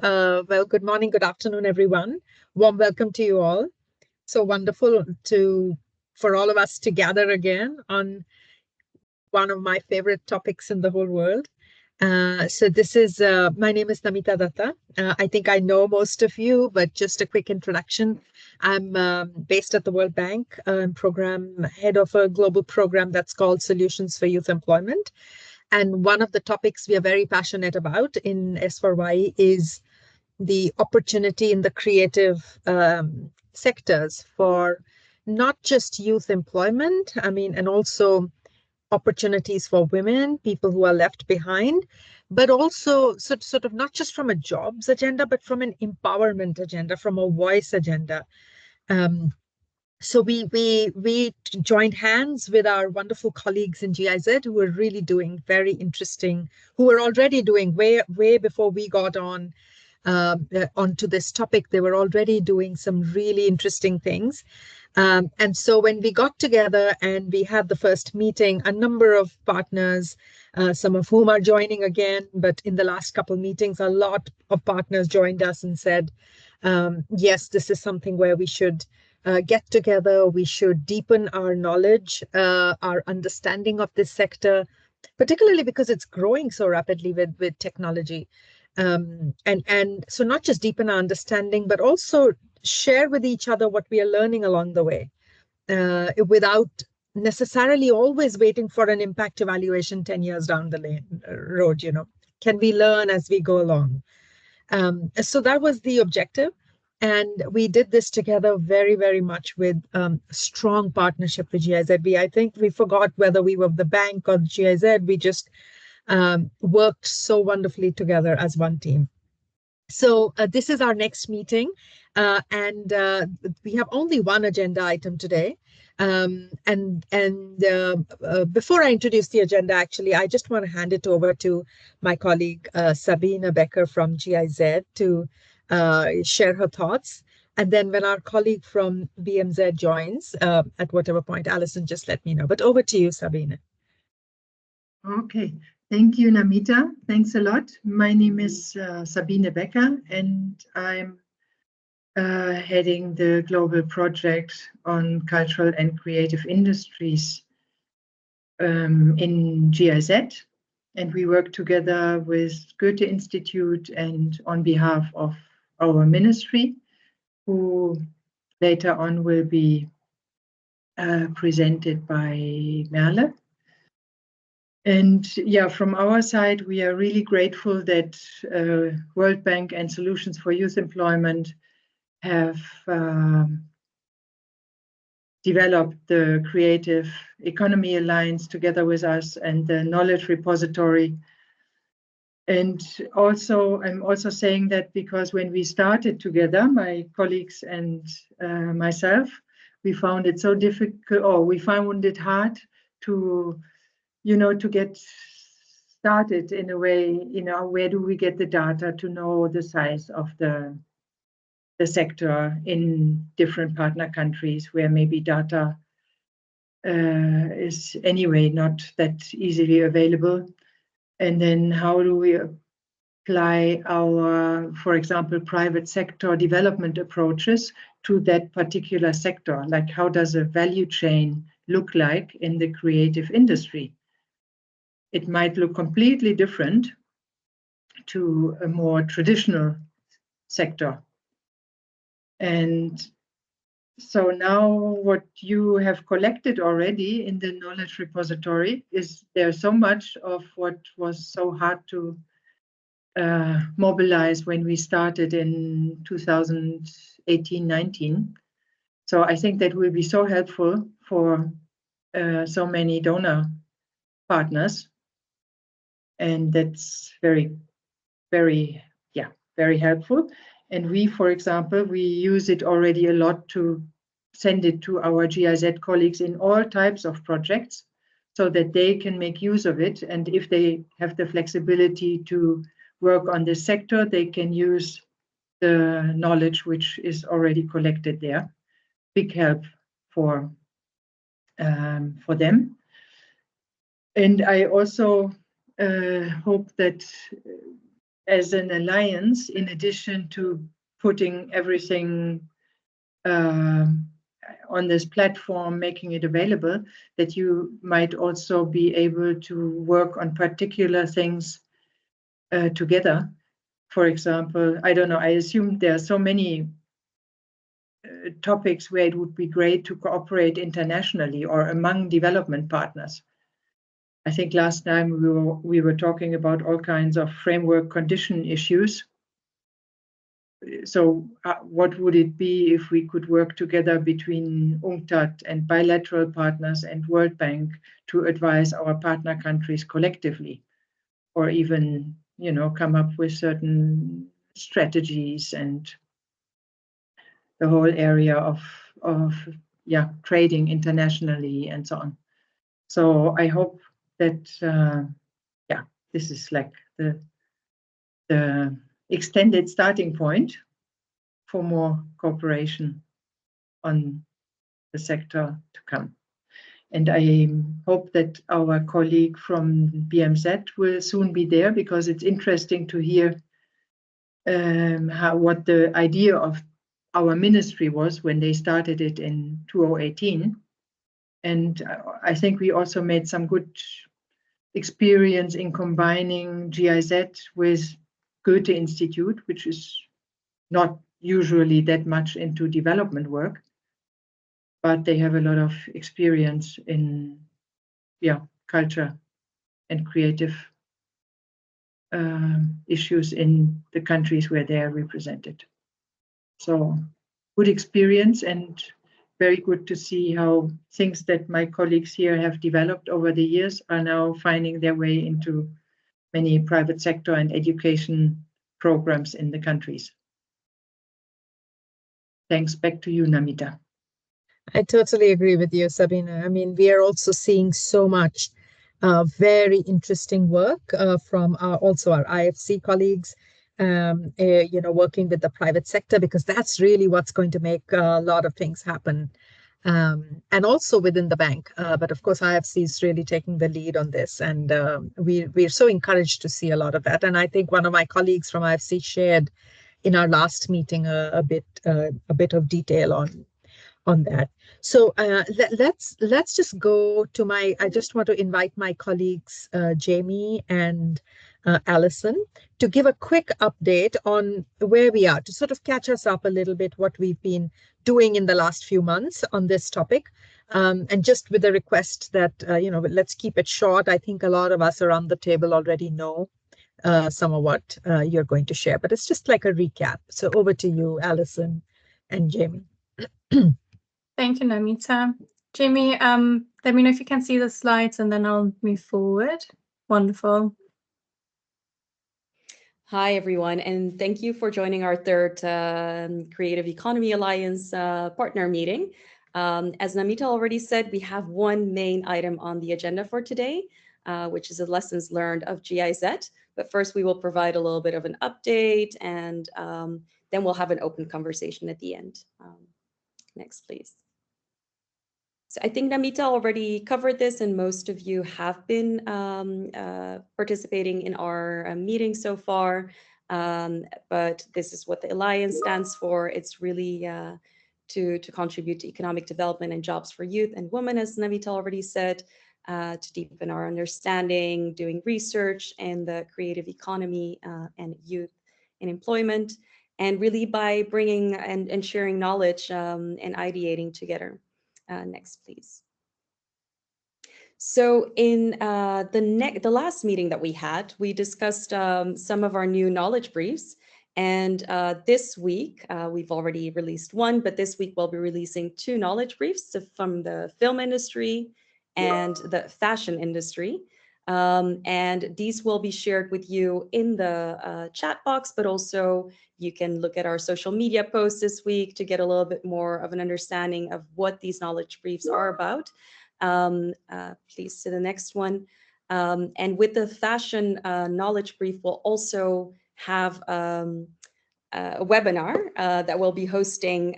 Well, good morning, good afternoon, everyone. Warm welcome to you all. So wonderful for all of us to gather again on one of my favorite topics in the whole world. My name is Namita Datta. I think I know most of you, but just a quick introduction. I'm based at the World Bank, program head of a global program that's called Solutions for Youth Employment. And one of the topics we are very passionate about in S4Y is the opportunity in the creative sectors for not just youth employment, and also opportunities for women, people who are left behind, but also sort of not just from a jobs agenda, but from an empowerment agenda, from a voice agenda. So we joined hands with our wonderful colleagues in GIZ who were really doing very interesting, who were already doing way before we got onto this topic. They were already doing some really interesting things. And so when we got together and we had the first meeting, a number of partners, some of whom are joining again, but in the last couple of meetings, a lot of partners joined us and said, yes, this is something where we should get together. We should deepen our knowledge, our understanding of this sector, particularly because it's growing so rapidly with technology. And so not just deepen our understanding, but also share with each other what we are learning along the way, without necessarily always waiting for an impact evaluation 10 years down the road. Can we learn as we go along? So that was the objective. And we did this together very, very much with strong partnership with GIZ. I think we forgot whether we were the bank or GIZ. We just worked so wonderfully together as one team. So this is our next meeting, and we have only one agenda item today. Before I introduce the agenda, actually, I just want to hand it over to my colleague Sabine Becker from GIZ to share her thoughts. And then when our colleague from BMZ joins, at whatever point, Alison, just let me know. But over to you, Sabine. Okay, thank you, Namita. Thanks a lot. My name is Sabine Becker, and I'm heading the global project on cultural and creative industries in GIZ. And we work together with Goethe Institute and on behalf of our ministry, who later on will be presented by Merle. And yeah, from our side, we are really grateful that World Bank and Solutions for Youth Employment have developed the Creative Economy Alliance together with us and the Knowledge Repository. And also, I'm also saying that because when we started together, my colleagues and myself, we found it so difficult, or we found it hard to get started in a way, where do we get the data to know the size of the sector in different partner countries where maybe data is anyway not that easily available. And then how do we apply our, for example, private sector development approaches to that particular sector? Like, how does a value chain look like in the creative industry? It might look completely different to a more traditional sector. And so now what you have collected already in the knowledge repository is there's so much of what was so hard to mobilize when we started in 2018-19. So I think that will be so helpful for so many donor partners. And that's very, very, very helpful. And we, for example, we use it already a lot to send it to our GIZ colleagues in all types of projects so that they can make use of it. And if they have the flexibility to work on this sector, they can use the knowledge which is already collected there. Big help for them. And I also hope that as an alliance, in addition to putting everything on this platform, making it available, that you might also be able to work on particular things together. For example, I don't know, I assume there are so many topics where it would be great to cooperate internationally or among development partners. I think last time we were talking about all kinds of framework condition issues. So what would it be if we could work together between UNCTAD and bilateral partners and World Bank to advise our partner countries collectively, or even, you know, come up with certain strategies and the whole area of trading internationally and so on. So I hope that this is like the extended starting point for more cooperation on the sector to come. And I hope that our colleague from BMZ will soon be there, because it's interesting to hear what the idea of our ministry was when they started it in 2018. And I think we also made some good experience in combining GIZ with Goethe Institute, which is not usually that much into development work, but they have a lot of experience in culture and creative issues in the countries where they are represented. So good experience, and very good to see how things that my colleagues here have developed over the years are now finding their way into many private sector and education programs in the countries. Thanks. Back to you, Namita. I totally agree with you, Sabina. I mean, we are also seeing so much very interesting work from also our IFC colleagues, working with the private sector, because that's really what's going to make a lot of things happen. And also within the bank. But of course, IFC is really taking the lead on this. And we're so encouraged to see a lot of that. And I think one of my colleagues from IFC shared in our last meeting a bit of detail on that. So let's just go to I just want to invite my colleagues, Jamie and Alison, to give a quick update on where we are, to sort of catch us up a little bit, what we've been doing in the last few months on this topic. And just with a request that, let's keep it short. I think a lot of us around the table already know some of what you're going to share, but it's just like a recap. So over to you, Alison and Jamie. Thank you, Namita. Jamie, let me know if you can see the slides, and then I'll move forward. Wonderful. Hi, everyone, and thank you for joining our third Creative Economy Alliance partner meeting. As Namita already said, we have one main item on the agenda for today, which is the lessons learned of GIZ. But first, we will provide a little bit of an update, and then we'll have an open conversation at the end. Next, please. So I think Namita already covered this, and most of you have been participating in our meeting so far. But this is what the Alliance stands for. It's really to contribute to economic development and jobs for youth and women, as Namita already said, to deepen our understanding, doing research in the creative economy and youth in employment, and really by bringing and sharing knowledge and ideating together. Next, please. So in the last meeting that we had, we discussed some of our new knowledge briefs. And this week, we've already released one, but this week we'll be releasing two knowledge briefs from the film industry and the fashion industry. And these will be shared with you in the chat box, but also you can look at our social media posts this week to get a little bit more of an understanding of what these knowledge briefs are about. Please to the next one. And with the fashion knowledge brief, we'll also have a webinar that we'll be hosting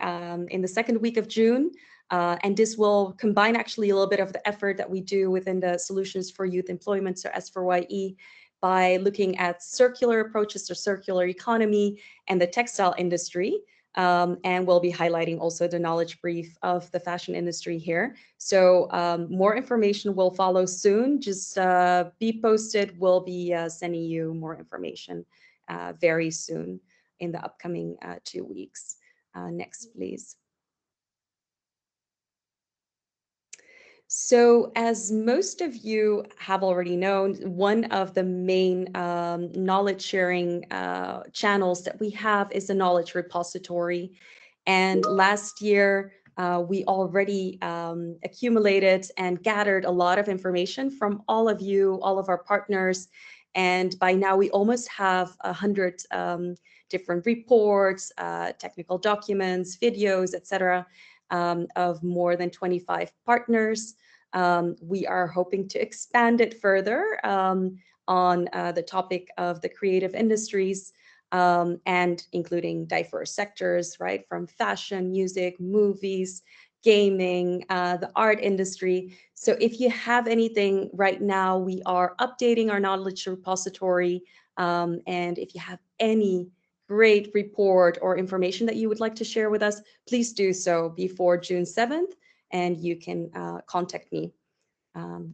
in the second week of June. And this will combine actually a little bit of the effort that we do within the Solutions for Youth Employment, so S4YE, by looking at circular approaches to circular economy and the textile industry. And we'll be highlighting also the knowledge brief of the fashion industry here. So more information will follow soon. Just be posted. We'll be sending you more information very soon in the upcoming 2 weeks. Next, please. So as most of you have already known, one of the main knowledge sharing channels that we have is the knowledge repository. And last year, we already accumulated and gathered a lot of information from all of you, all of our partners. And by now, we almost have 100 different reports, technical documents, videos, etc., of more than 25 partners. We are hoping to expand it further on the topic of the creative industries, and including diverse sectors, right, from fashion, music, movies, gaming, the art industry. So if you have anything right now, we are updating our knowledge repository. And if you have any great report or information that you would like to share with us, please do so before June 7th, and you can contact me.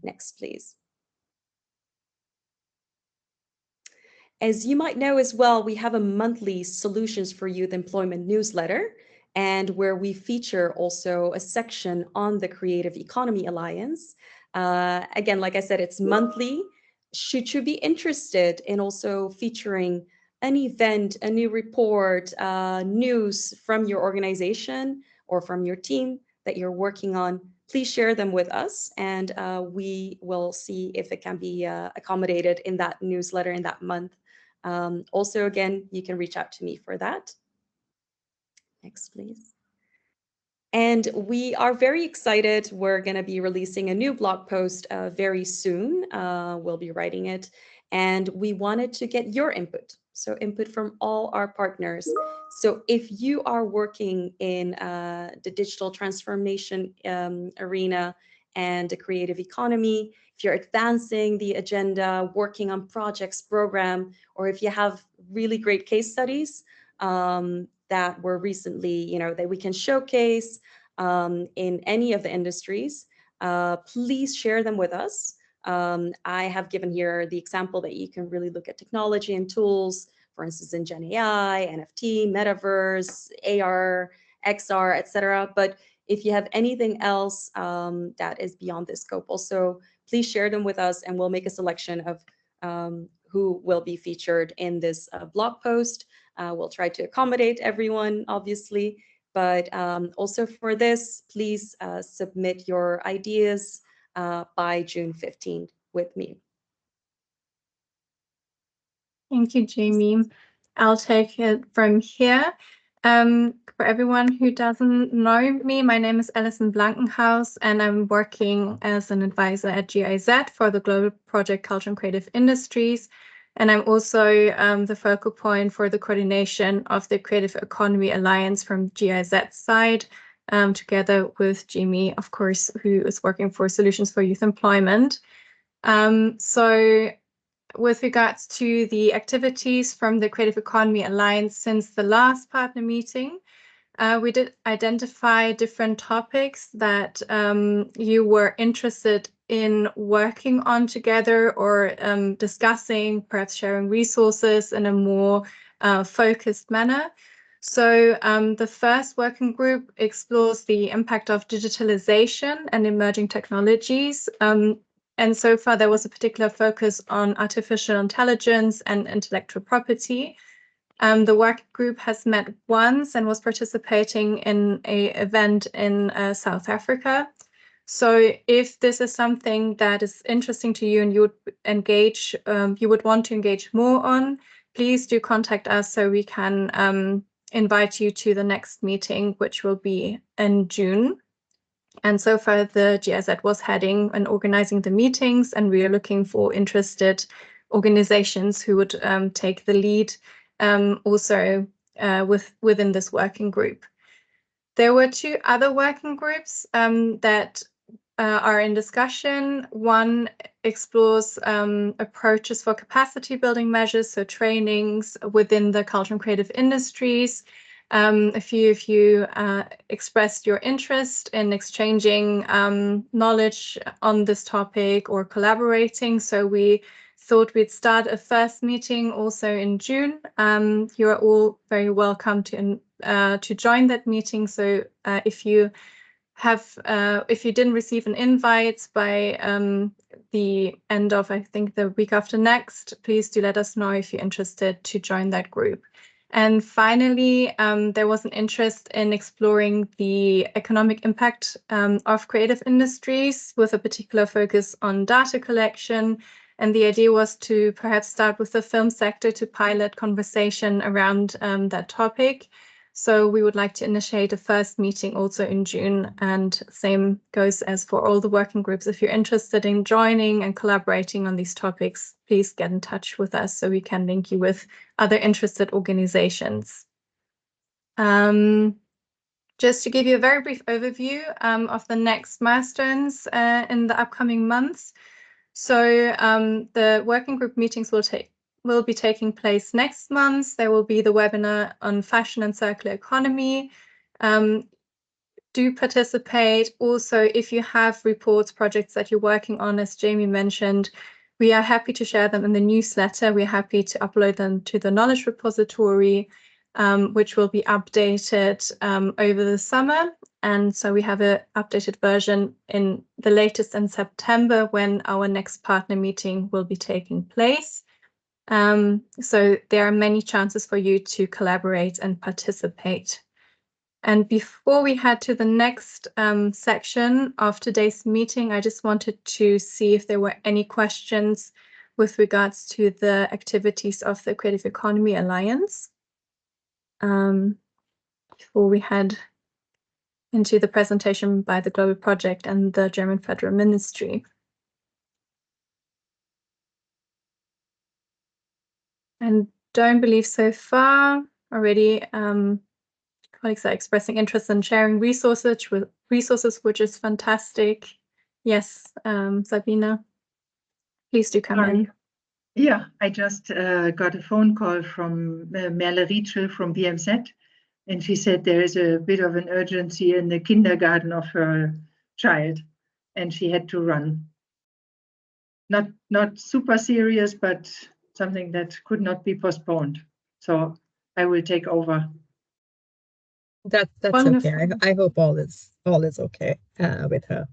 Next, please. As you might know as well, we have a monthly Solutions for Youth Employment newsletter, and where we feature also a section on the Creative Economy Alliance. Again, like I said, it's monthly. Should you be interested in also featuring an event, a new report, news from your organization or from your team that you're working on, please share them with us, and we will see if it can be accommodated in that newsletter in that month. Also, again, you can reach out to me for that. Next, please. And we are very excited. We're going to be releasing a new blog post very soon. We'll be writing it. And we wanted to get your input. So input from all our partners. So if you are working in the digital transformation arena and the creative economy, if you're advancing the agenda, working on projects, program, or if you have really great case studies that were recently, that we can showcase in any of the industries, please share them with us. I have given here the example that you can really look at technology and tools, for instance, in Gen AI, NFT, Metaverse, AR, XR, etc. But if you have anything else that is beyond this scope, also please share them with us, and we'll make a selection of who will be featured in this blog post. We'll try to accommodate everyone, obviously, but also for this, please submit your ideas by June 15th with me. Thank you, Jamie. I'll take it from here. For everyone who doesn't know me, my name is Alison Blankenhaus, and I'm working as an advisor at GIZ for the Global Project Culture and Creative Industries. And I'm also the focal point for the coordination of the Creative Economy Alliance from GIZ's side, together with Jamie, of course, who is working for Solutions for Youth Employment. So with regards to the activities from the Creative Economy Alliance since the last partner meeting, we did identify different topics that you were interested in working on together, or discussing, perhaps sharing resources in a more focused manner. So the first working group explores the impact of digitalization and emerging technologies. And so far, there was a particular focus on artificial intelligence and intellectual property. The working group has met once and was participating in an event in South Africa. So if this is something that is interesting to you and you would engage, you would want to engage more on, please do contact us so we can invite you to the next meeting, which will be in June. And so far, the GIZ was heading and organizing the meetings, and we are looking for interested organizations who would take the lead also within this working group. There were two other working groups that are in discussion. One explores approaches for capacity building measures, so trainings within the culture and creative industries. A few of you expressed your interest in exchanging knowledge on this topic or collaborating. So we thought we'd start a first meeting also in June. You are all very welcome to join that meeting. So if you didn't receive an invite by the end of, I think, the week after next, please do let us know if you're interested to join that group. And finally, there was an interest in exploring the economic impact of creative industries with a particular focus on data collection. And the idea was to perhaps start with the film sector to pilot conversation around that topic. So we would like to initiate a first meeting also in June, and same goes as for all the working groups. If you're interested in joining and collaborating on these topics, please get in touch with us so we can link you with other interested organizations. Just to give you a very brief overview of the next milestones in the upcoming months. So the working group meetings will be taking place next month. There will be the webinar on fashion and circular economy. Do participate. Also, if you have reports, projects that you're working on, as Jamie mentioned, we are happy to share them in the newsletter. We're happy to upload them to the knowledge repository, which will be updated over the summer. And so we have an updated version in the latest in September when our next partner meeting will be taking place. So there are many chances for you to collaborate and participate. And before we head to the next section of today's meeting, I just wanted to see if there were any questions with regards to the activities of the Creative Economy Alliance. Before we head into the presentation by the Global Project and the German Federal Ministry. And don't believe so far already. Colleagues are expressing interest in sharing resources, which is fantastic. Yes, Sabina, please do come in. Yeah, I just got a phone call from Merle Rietschel from BMZ, and she said there is a bit of an urgency in the kindergarten of her child, and she had to run. Not super serious, but something that could not be postponed. So I will take over. That's Wonderful. okay. I hope all is okay with her.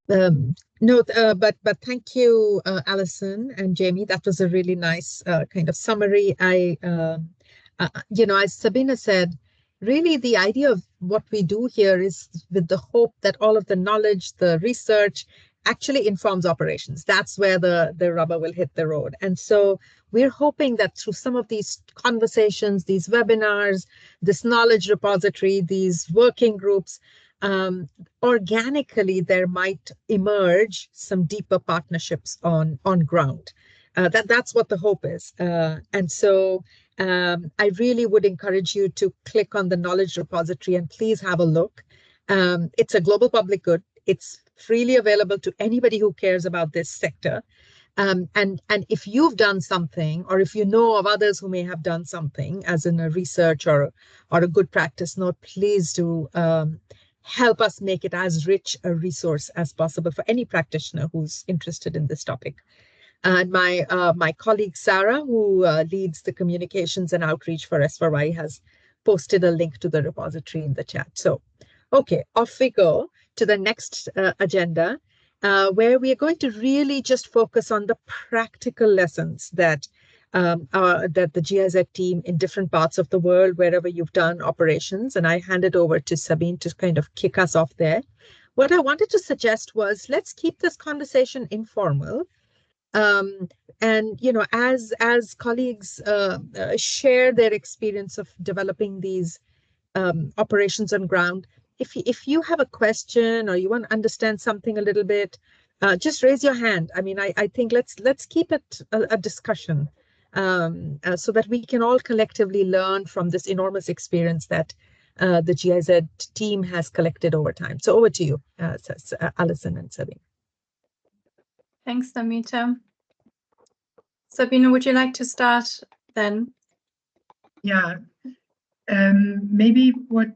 But thank you, Alison and Jamie. That was a really nice kind of summary. As Sabina said, really the idea of what we do here is with the hope that all of the knowledge, the research actually informs operations. That's where the rubber will hit the road. And so we're hoping that through some of these conversations, these webinars, this knowledge repository, these working groups, organically there might emerge some deeper partnerships on ground. That's what the hope is. And so I really would encourage you to click on the knowledge repository and please have a look. It's a global public good. It's freely available to anybody who cares about this sector. And if you've done something, or if you know of others who may have done something, as in a research or a good practice note, please do help us make it as rich a resource as possible for any practitioner who's interested in this topic. And my colleague Sarah, who leads the communications and outreach for S4Y, has posted a link to the repository in the chat. So, okay, off we go to the next agenda, where we are going to really just focus on the practical lessons that the GIZ team in different parts of the world, wherever you've done operations. And I hand it over to Sabine to kind of kick us off there. What I wanted to suggest was, let's keep this conversation informal. And as colleagues share their experience of developing these operations on ground, if you have a question or you want to understand something a little bit, just raise your hand. I mean, I think let's keep it a discussion, so that we can all collectively learn from this enormous experience that the GIZ team has collected over time. So over to you, Alison and Sabine. Thanks, Namita. Sabine, would you like to start then? Yeah, maybe what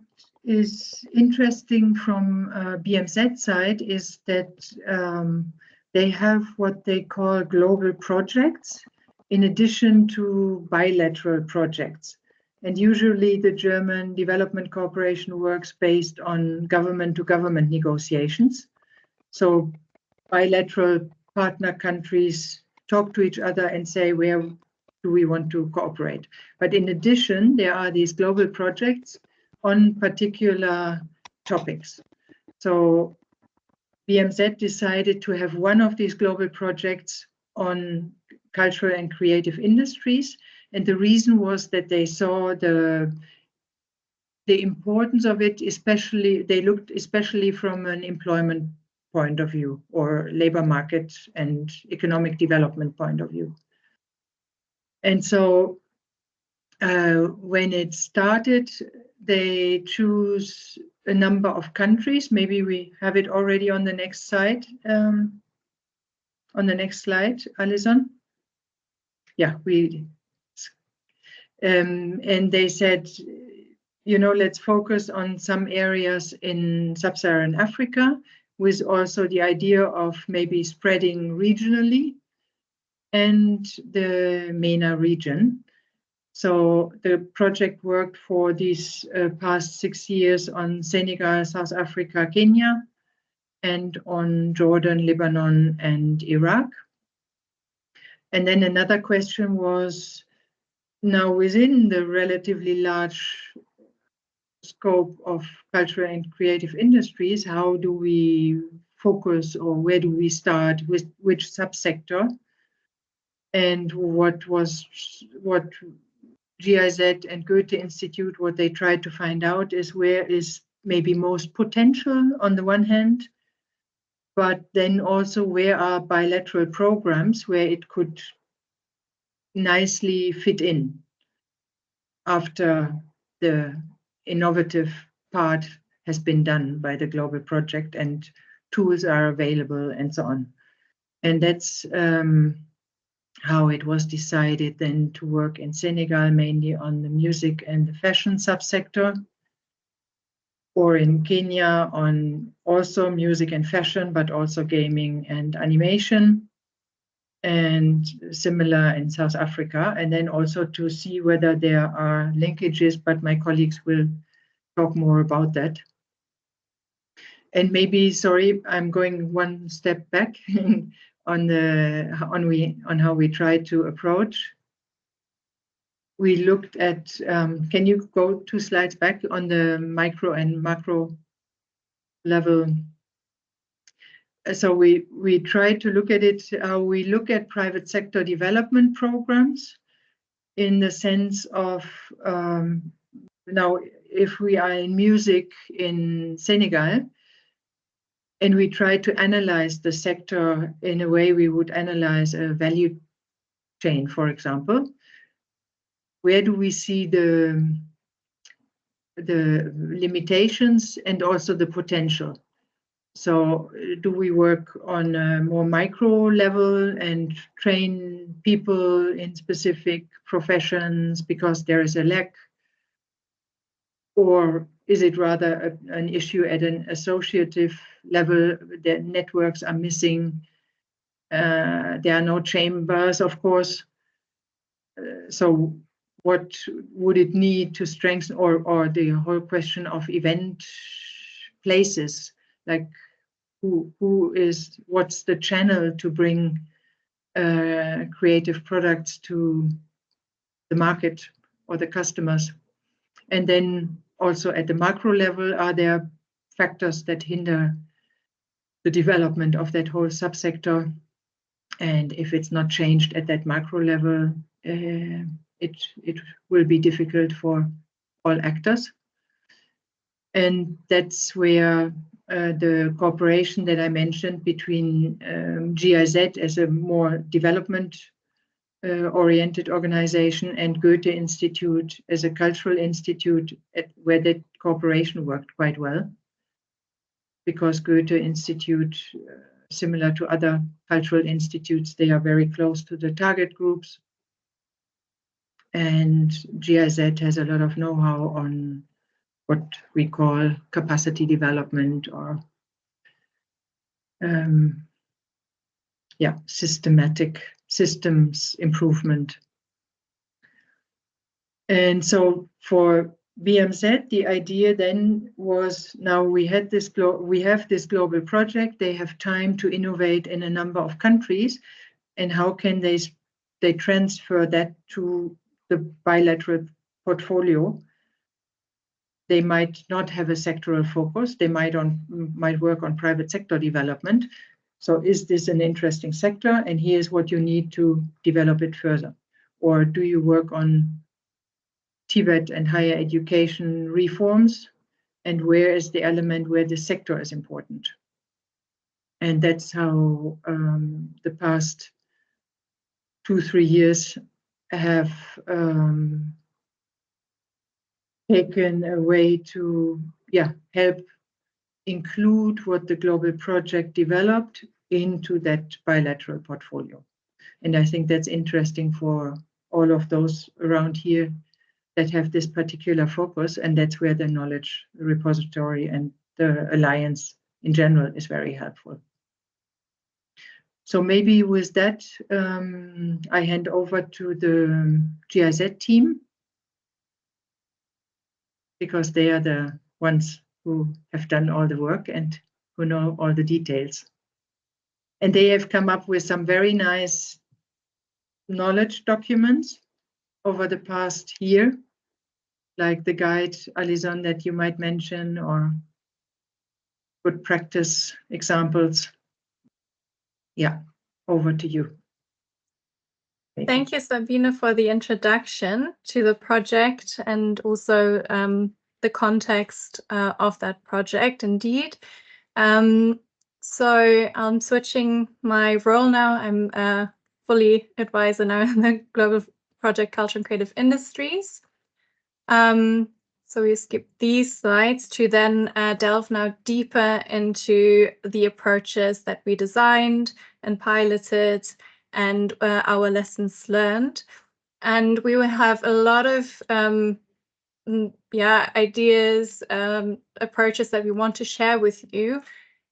is interesting from BMZ side is that they have what they call global projects in addition to bilateral projects. And usually the German Development Corporation works based on government-to-government negotiations. So bilateral partner countries talk to each other and say, where do we want to cooperate? But in addition, there are these global projects on particular topics. So BMZ decided to have one of these global projects on cultural and creative industries. And the reason was that they saw the importance of it, especially, they looked especially from an employment point of view or labor market and economic development point of view. And so when it started, they choose a number of countries. Maybe we have it already on the next slide. On the next slide, Alison. Yeah, and they said, you know, let's focus on some areas in sub-Saharan Africa, with also the idea of maybe spreading regionally, and the MENA region. So the project worked for these past 6 years on Senegal, South Africa, Kenya, and on Jordan, Lebanon, and Iraq. And then another question was, now within the relatively large scope of cultural and creative industries, how do we focus, or where do we start with which subsector? And what GIZ and Goethe Institute, what they tried to find out is where is maybe most potential on the one hand, but then also where are bilateral programs where it could nicely fit in after the innovative part has been done by the global project and tools are available and so on. And that's how it was decided then to work in Senegal, mainly on the music and the fashion subsector, or in Kenya on also music and fashion, but also gaming and animation, and similar in South Africa, and then also to see whether there are linkages, but my colleagues will talk more about that. And maybe, sorry, I'm going one step back on how we try to approach. We looked at, can you go 2 slides back on the micro and macro level? So we try to look at it, how we look at private sector development programs in the sense of, now if we are in music in Senegal, and we try to analyze the sector in a way we would analyze a value chain, for example. Where do we see the limitations and also the potential? So do we work on a more micro level and train people in specific professions because there is a lack? Or is it rather an issue at an associative level? The networks are missing. There are no chambers, of course. So what would it need to strengthen, or the whole question of event places, like what's the channel to bring creative products to the market or the customers? And then also at the macro level, are there factors that hinder the development of that whole subsector? And if it's not changed at that macro level, it will be difficult for all actors. And that's where the cooperation that I mentioned between GIZ as a more development oriented organization, and Goethe Institute as a cultural institute where that cooperation worked quite well, because Goethe Institute, similar to other cultural institutes, they are very close to the target groups. And GIZ has a lot of know-how on what we call capacity development or systematic systems improvement. And so for BMZ, the idea then was, now we have this global project, they have time to innovate in a number of countries, and how can they transfer that to the bilateral portfolio? They might not have a sectoral focus, they might work on private sector development. So is this an interesting sector? And here's what you need to develop it further. Or do you work on Tibet and higher education reforms? And where is the element where the sector is important? And that's how the past 2-3 years have taken a way to help include what the global project developed into that bilateral portfolio. And I think that's interesting for all of those around here that have this particular focus, and that's where the knowledge repository and the alliance in general is very helpful. So maybe with that, I hand over to the GIZ team, because they are the ones who have done all the work and who know all the details. And they have come up with some very nice knowledge documents over the past year, like the guide, Alison, that you might mention, or good practice examples. Yeah, over to you. Thank you, Sabine, for the introduction to the project and also the context of that project, indeed. So I'm switching my role now. I'm fully advisor now in the Global Project Culture and Creative Industries. So we skip these slides to then delve now deeper into the approaches that we designed and piloted and our lessons learned. And we will have a lot of ideas, approaches that we want to share with you.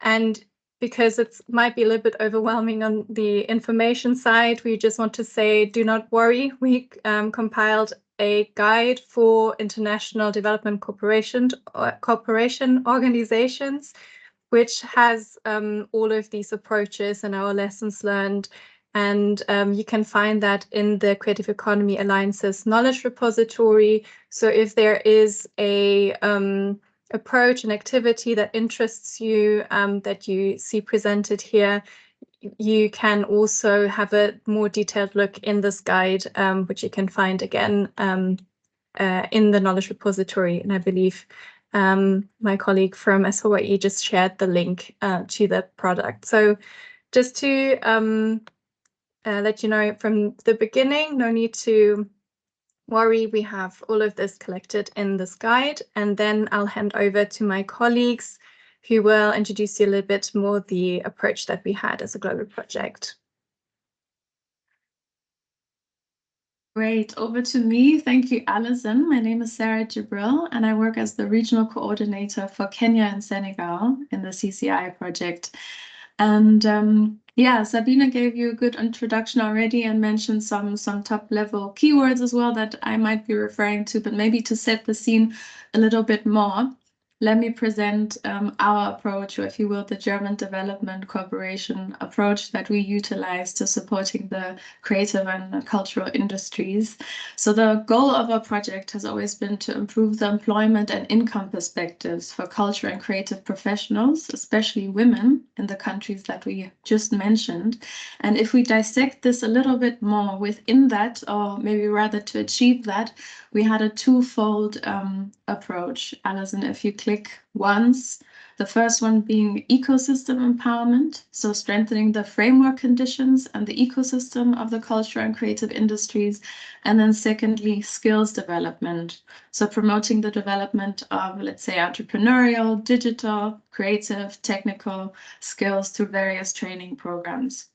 And because it might be a little bit overwhelming on the information side, we just want to say, do not worry. We compiled a guide for international development cooperation organizations, which has all of these approaches and our lessons learned. And you can find that in the Creative Economy Alliance's knowledge repository. So if there is a approach and activity that interests you, that you see presented here, you can also have a more detailed look in this guide, which you can find again in the knowledge repository. And I believe my colleague from SOE just shared the link to the product. So just to let you know from the beginning, no need to worry, we have all of this collected in this guide, and then I'll hand over to my colleagues who will introduce you a little bit more the approach that we had as a global project. Great, over to me. Thank you, Alison. My name is Sarah Jibril, and I work as the regional coordinator for Kenya and Senegal in the CCI project. And Sabine gave you a good introduction already and mentioned some top level keywords as well that I might be referring to, but maybe to set the scene a little bit more, let me present our approach, or if you will, the German Development Cooperation approach that we utilize to supporting the creative and cultural industries. So the goal of our project has always been to improve the employment and income perspectives for culture and creative professionals, especially women in the countries that we just mentioned. And if we dissect this a little bit more within that, or maybe rather to achieve that, we had a twofold approach. Alison, if you click quick ones. The first one being ecosystem empowerment, so strengthening the framework conditions and the ecosystem of the cultural and creative industries. And then secondly, skills development, so promoting the development of, let's say, entrepreneurial, digital, creative, technical skills through various training programs.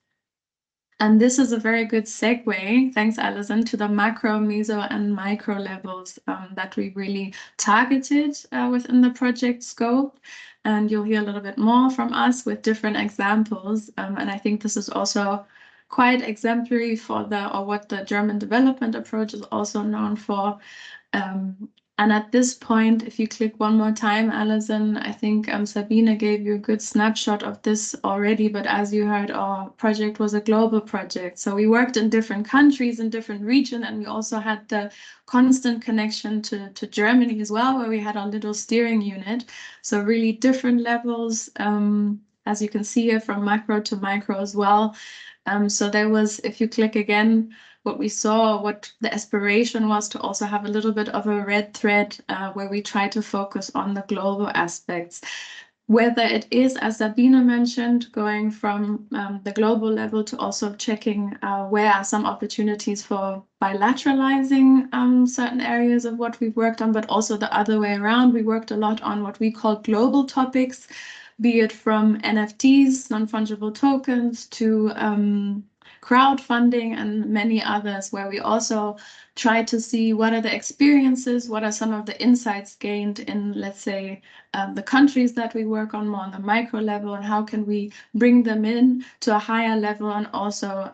And this is a very good segue, thanks Alison, to the macro, meso, and micro levels that we really targeted within the project scope. And you'll hear a little bit more from us with different examples. And I think this is also quite exemplary for what the German development approach is also known for. And at this point, if you click one more time, Alison, I think Sabine gave you a good snapshot of this already, but as you heard, our project was a global project. So we worked in different countries, in different regions, and we also had the constant connection to Germany as well, where we had our little steering unit. So really different levels, as you can see here, from macro to micro as well. So there was, if you click again, what we saw, what the aspiration was to also have a little bit of a red thread where we try to focus on the global aspects. Whether it is, as Sabine mentioned, going from the global level to also checking where are some opportunities for bilateralizing certain areas of what we've worked on, but also the other way around. We worked a lot on what we call global topics, be it from NFTs, non-fungible tokens, to crowdfunding and many others, where we also try to see what are the experiences, what are some of the insights gained in, let's say, the countries that we work on more on the micro level, and how can we bring them in to a higher level, and also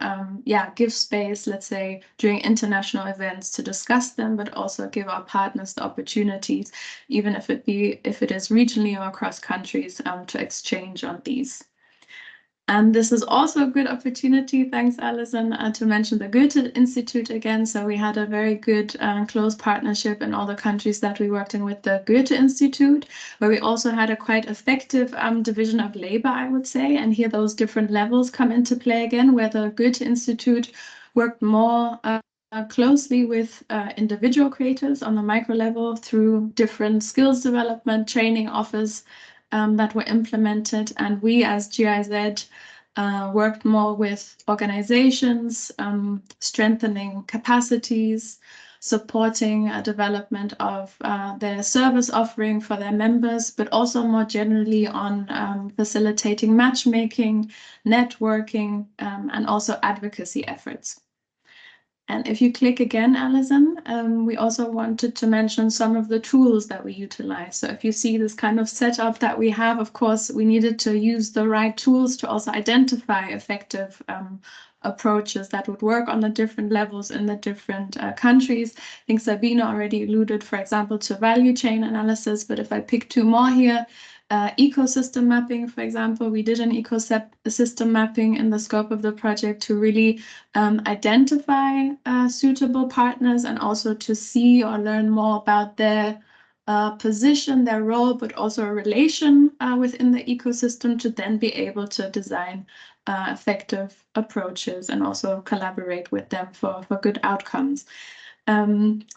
give space, let's say, during international events to discuss them, but also give our partners the opportunities, even if it is regionally or across countries, to exchange on these. And this is also a good opportunity, thanks Alison, to mention the Goethe Institute again. So we had a very good close partnership in all the countries that we worked in with the Goethe Institute, where we also had a quite effective division of labor, I would say. And here those different levels come into play again, where the Goethe Institute worked more closely with individual creators on the micro level through different skills development, training offers that were implemented, and we as GIZ worked more with organizations, strengthening capacities, supporting development of their service offering for their members, but also more generally on facilitating matchmaking, networking, and also advocacy efforts. And if you click again, Alison, we also wanted to mention some of the tools that we utilize. So if you see this kind of setup that we have, of course, we needed to use the right tools to also identify effective approaches that would work on the different levels in the different countries. I think Sabine already alluded, for example, to value chain analysis, but if I pick two more here, ecosystem mapping, for example, we did an ecosystem mapping in the scope of the project to really identify suitable partners, and also to see or learn more about their position, their role, but also a relation within the ecosystem, to then be able to design effective approaches and also collaborate with them for good outcomes.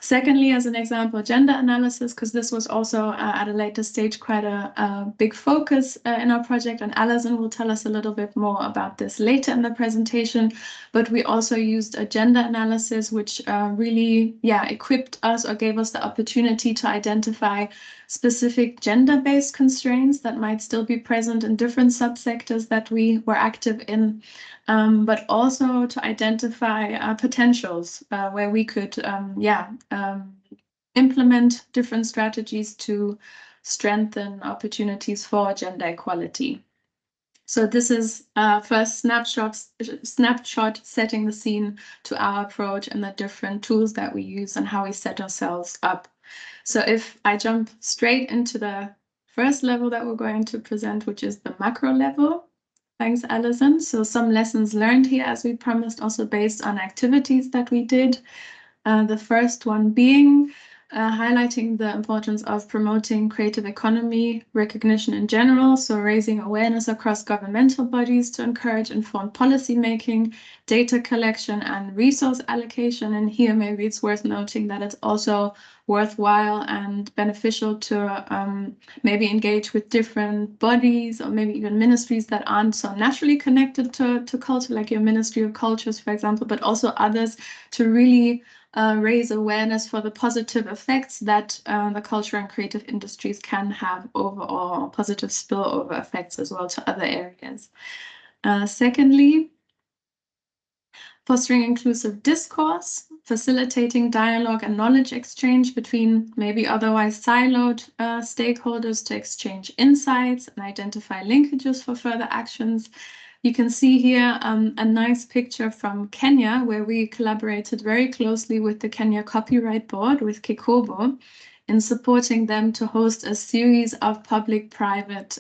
Secondly, as an example, gender analysis, because this was also at a later stage quite a big focus in our project, and Alison will tell us a little bit more about this later in the presentation. But we also used a gender analysis, which really equipped us or gave us the opportunity to identify specific gender-based constraints that might still be present in different subsectors that we were active in, but also to identify potentials where we could implement different strategies to strengthen opportunities for gender equality. So this is first snapshot setting the scene to our approach and the different tools that we use and how we set ourselves up. So if I jump straight into the first level that we're going to present, which is the macro level. Thanks, Alison. So some lessons learned here, as we promised, also based on activities that we did. The first one being highlighting the importance of promoting creative economy recognition in general, so raising awareness across governmental bodies to encourage informed policy making, data collection, and resource allocation. And here maybe it's worth noting that it's also worthwhile and beneficial to maybe engage with different bodies or maybe even ministries that aren't so naturally connected to culture, like your Ministry of Cultures, for example, but also others, to really raise awareness for the positive effects that the culture and creative industries can have overall, positive spillover effects as well to other areas. Secondly, fostering inclusive discourse, facilitating dialogue and knowledge exchange between maybe otherwise siloed stakeholders to exchange insights and identify linkages for further actions. You can see here a nice picture from Kenya, where we collaborated very closely with the Kenya Copyright Board, with Kikobo, in supporting them to host a series of public-private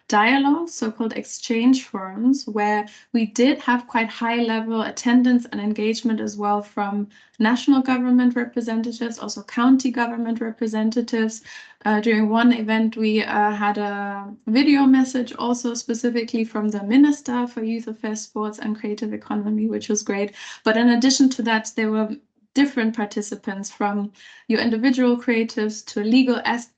dialogues, so-called exchange forums, where we did have quite high-level attendance and engagement as well from national government representatives, also county government representatives. During one event, we had a video message also specifically from the Minister for Youth Affairs, Sports and Creative Economy, which was great. But in addition to that, there were different participants, from your individual creatives to legal aspects,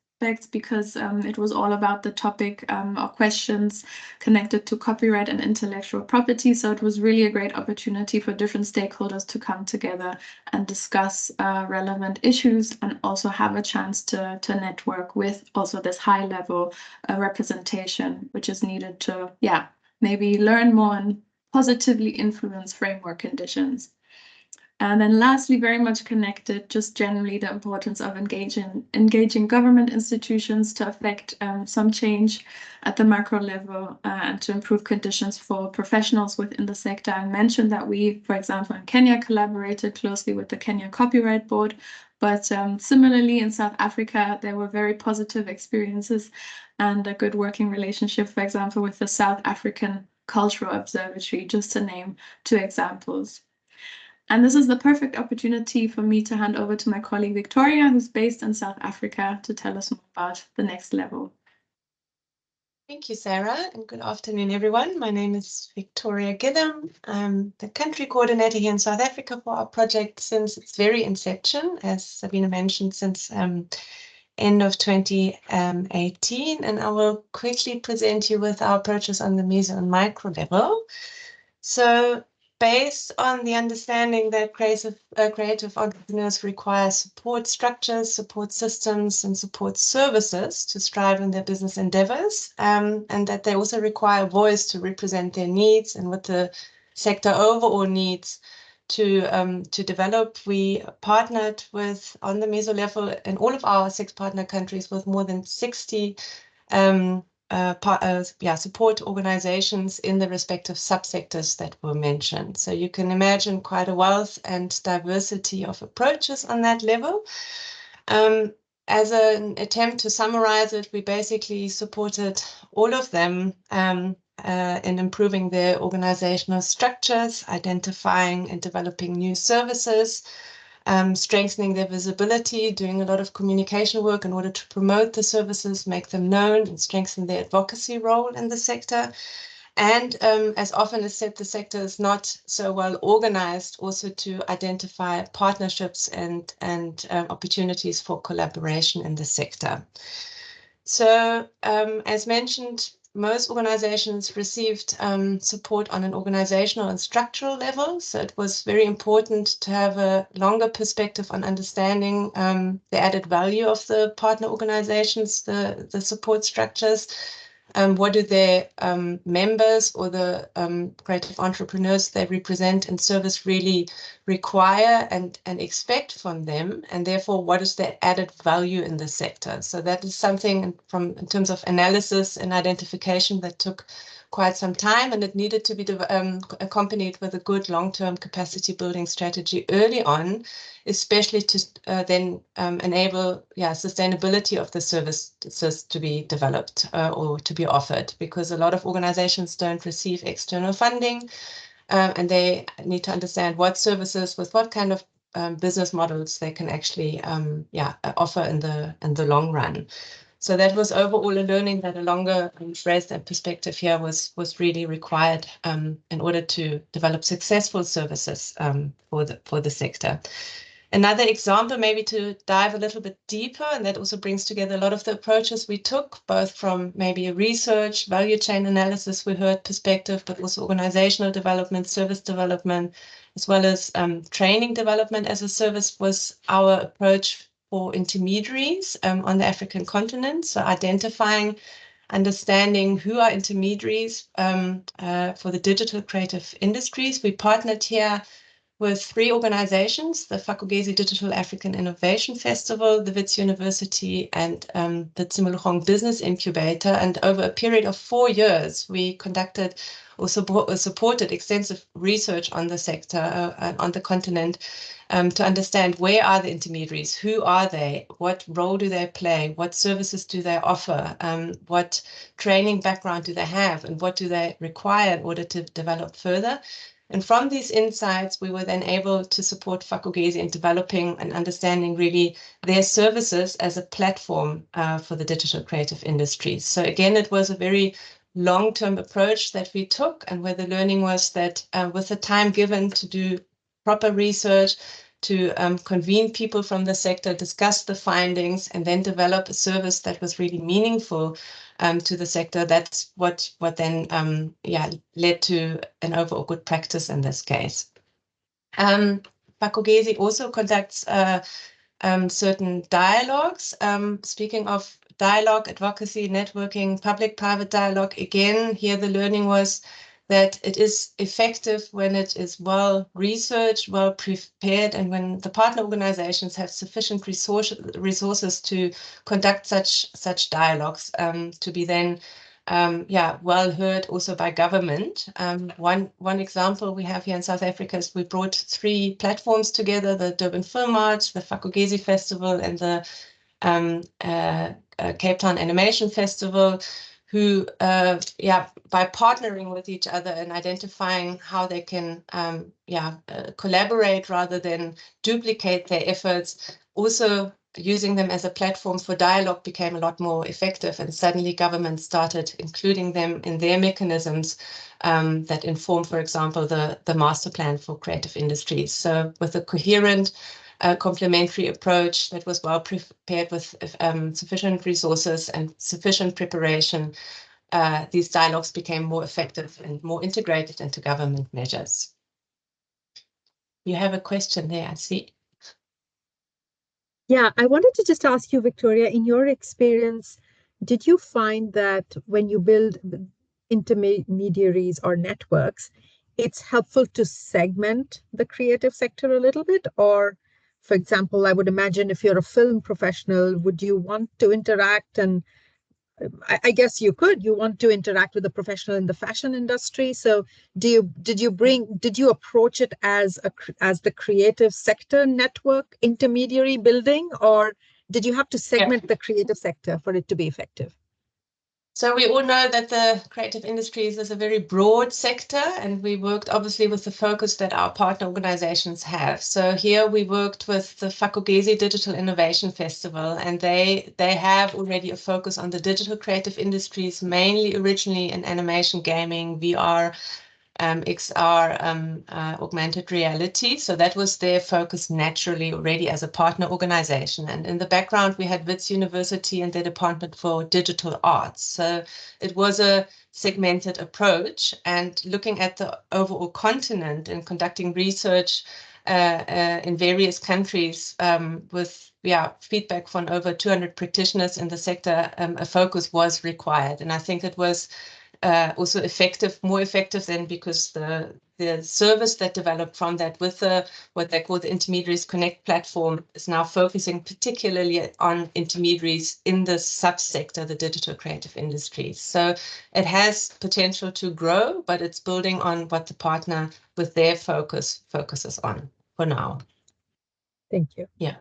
because it was all about the topic or questions connected to copyright and intellectual property. So it was really a great opportunity for different stakeholders to come together and discuss relevant issues, and also have a chance to network with also this high level representation, which is needed to, maybe learn more and positively influence framework conditions. And then lastly, very much connected, just generally the importance of engaging government institutions to affect some change at the macro level and to improve conditions for professionals within the sector. I mentioned that we, for example, in Kenya collaborated closely with the Kenya Copyright Board, but similarly in South Africa, there were very positive experiences and a good working relationship, for example, with the South African Cultural Observatory, just to name two examples. And this is the perfect opportunity for me to hand over to my colleague Victoria, who's based in South Africa, to tell us more about the next level. Thank you, Sarah, and good afternoon, everyone. My name is Victoria Githam. I'm the country coordinator here in South Africa for our project since its very inception, as Sabina mentioned, since end of 2018. And I will quickly present you with our approaches on the meso and micro level. So, based on the understanding that creative entrepreneurs require support structures, support systems, and support services to strive in their business endeavors, and that they also require a voice to represent their needs and what the sector overall needs to develop, we partnered with, on the meso level, in all of our 6 partner countries, with more than 60 support organizations in the respective subsectors that were mentioned. So you can imagine quite a wealth and diversity of approaches on that level. As an attempt to summarize it, we basically supported all of them in improving their organizational structures, identifying and developing new services, strengthening their visibility, doing a lot of communication work in order to promote the services, make them known, and strengthen their advocacy role in the sector. And as often as said, the sector is not so well organized, also to identify partnerships and opportunities for collaboration in the sector. So as mentioned, most organizations received support on an organizational and structural level. So it was very important to have a longer perspective on understanding the added value of the partner organizations, the support structures. What do their members or the creative entrepreneurs they represent in service really require and expect from them? And therefore, what is their added value in the sector? So that is something in terms of analysis and identification that took quite some time, and it needed to be accompanied with a good long-term capacity building strategy early on, especially to then enable sustainability of the services to be developed or to be offered, because a lot of organizations don't receive external funding and they need to understand what services with what kind of business models they can actually offer in the long run. So that was overall a learning that a longer phrase and perspective here was really required in order to develop successful services for the sector. Another example, maybe to dive a little bit deeper, and that also brings together a lot of the approaches we took, both from maybe a research, value chain analysis, we heard perspective, but also organizational development, service development, as well as training development as a service, was our approach for intermediaries on the African continent. So identifying, understanding who are intermediaries for the digital creative industries. We partnered here with 3 organizations, the Fakugesi Digital African Innovation Festival, the Wits University, and the Tsimologong Business Incubator. And over a period of 4 years, we conducted or supported extensive research on the sector, on the continent, to understand where are the intermediaries, who are they, what role do they play, what services do they offer, what training background do they have, and what do they require in order to develop further. And from these insights, we were then able to support Fakugesi in developing and understanding really their services as a platform for the digital creative industries. So again, it was a very long-term approach that we took, and where the learning was that with the time given to do proper research, to convene people from the sector, discuss the findings, and then develop a service that was really meaningful to the sector. That's what then led to an overall good practice in this case. Fakugesi also conducts certain dialogues. Speaking of dialogue, advocacy, networking, public-private dialogue, again, here the learning was that it is effective when it is well researched, well prepared, and when the partner organizations have sufficient resources to conduct such dialogues to be then well heard also by government. One example we have here in South Africa is we brought 3 platforms together, the Durban Film Arts, the Fakugesi Festival, and the Cape Town Animation Festival, who, by partnering with each other and identifying how they can, collaborate rather than duplicate their efforts, also using them as a platform for dialogue became a lot more effective, and suddenly governments started including them in their mechanisms that inform, for example, the master plan for creative industries. So with a coherent, complementary approach that was well prepared with sufficient resources and sufficient preparation, these dialogues became more effective and more integrated into government measures. You have a question there, I see. Yeah, I wanted to just ask you, Victoria, in your experience, did you find that when you build intermediaries or networks, it's helpful to segment the creative sector a little bit? Or, for example, I would imagine if you're a film professional, would you want to interact, and I guess you want to interact with a professional in the fashion industry. So did you approach it as the creative sector network intermediary building, or did you have to segment the creative sector for it to be effective? So we all know that the creative industries is a very broad sector, and we worked obviously with the focus that our partner organizations have. So here we worked with the Fakugesi Digital Innovation Festival, and they have already a focus on the digital creative industries, mainly originally in animation, gaming, VR, XR, augmented reality. So that was their focus naturally already as a partner organization. And in the background, we had Wits University and their Department for Digital Arts. So it was a segmented approach, and looking at the overall continent and conducting research in various countries with feedback from over 200 practitioners in the sector, a focus was required. And I think it was also more effective then, because the service that developed from that with what they call the Intermediaries Connect platform is now focusing particularly on intermediaries in the subsector, the digital creative industries. So it has potential to grow, but it's building on what the partner with their focuses on for now. Thank you. Yeah.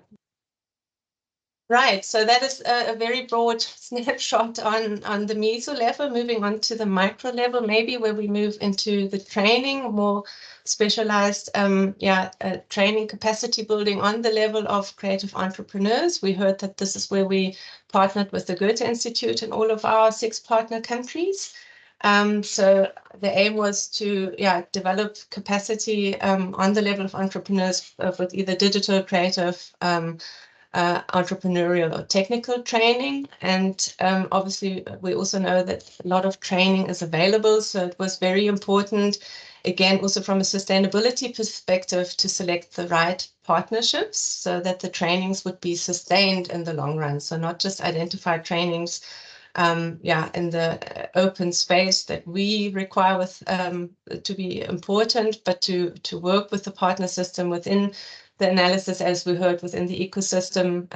Right, so that is a very broad snapshot on the meso level. Moving on to the micro level, maybe where we move into the training, more specialized training capacity building on the level of creative entrepreneurs. We heard that this is where we partnered with the Goethe Institute in all of our 6 partner countries. So the aim was to develop capacity on the level of entrepreneurs with either digital, creative, entrepreneurial or technical training. And obviously, we also know that a lot of training is available. So it was very important, again, also from a sustainability perspective, to select the right partnerships so that the trainings would be sustained in the long run. So not just identify trainings in the open space that we require with to be important, but to work with the partner system within the analysis, as we heard, within the ecosystem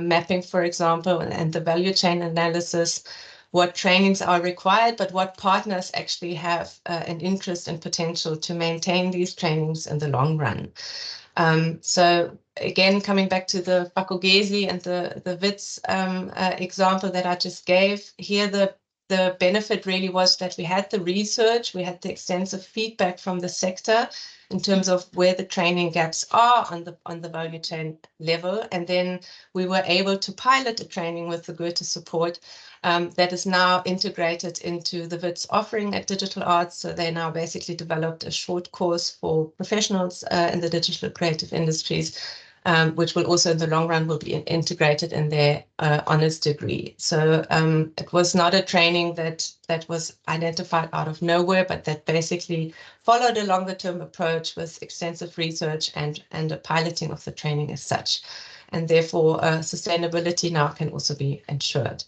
mapping, for example, and the value chain analysis, what trainings are required, but what partners actually have an interest and potential to maintain these trainings in the long run. So again, coming back to the Bakugesi and the WITS example that I just gave, here the benefit really was that we had the research, we had the extensive feedback from the sector in terms of where the training gaps are on the value chain level. And then we were able to pilot a training with the Goethe support that is now integrated into the WITS offering at Digital Arts. So they now basically developed a short course for professionals in the digital creative industries, which will also in the long run will be integrated in their honors degree. So it was not a training that was identified out of nowhere, but that basically followed a longer term approach with extensive research and a piloting of the training as such. And therefore sustainability now can also be ensured.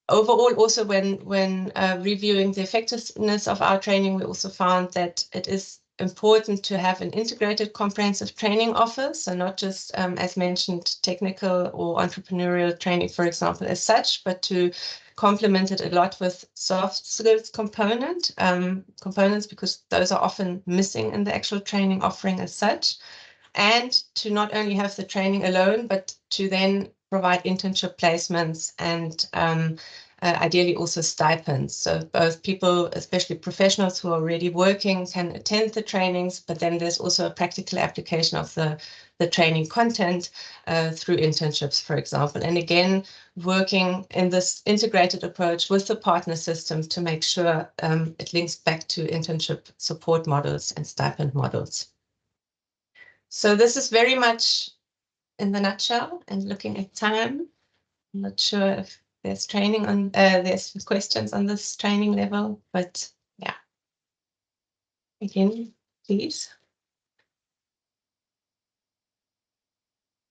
Overall, also when reviewing the effectiveness of our training, we also found that it is important to have an integrated comprehensive training offer. So not just, as mentioned, technical or entrepreneurial training, for example, as such, but to complement it a lot with soft skills components, because those are often missing in the actual training offering as such. And to not only have the training alone, but to then provide internship placements and ideally also stipends. So both people, especially professionals who are already working, can attend the trainings, but then there's also a practical application of the training content through internships, for example. And again, working in this integrated approach with the partner systems to make sure it links back to internship support models and stipend models. So this is very much in the nutshell, and looking at time, I'm not sure if there's training on there's questions on this training level, but yeah. Again, please.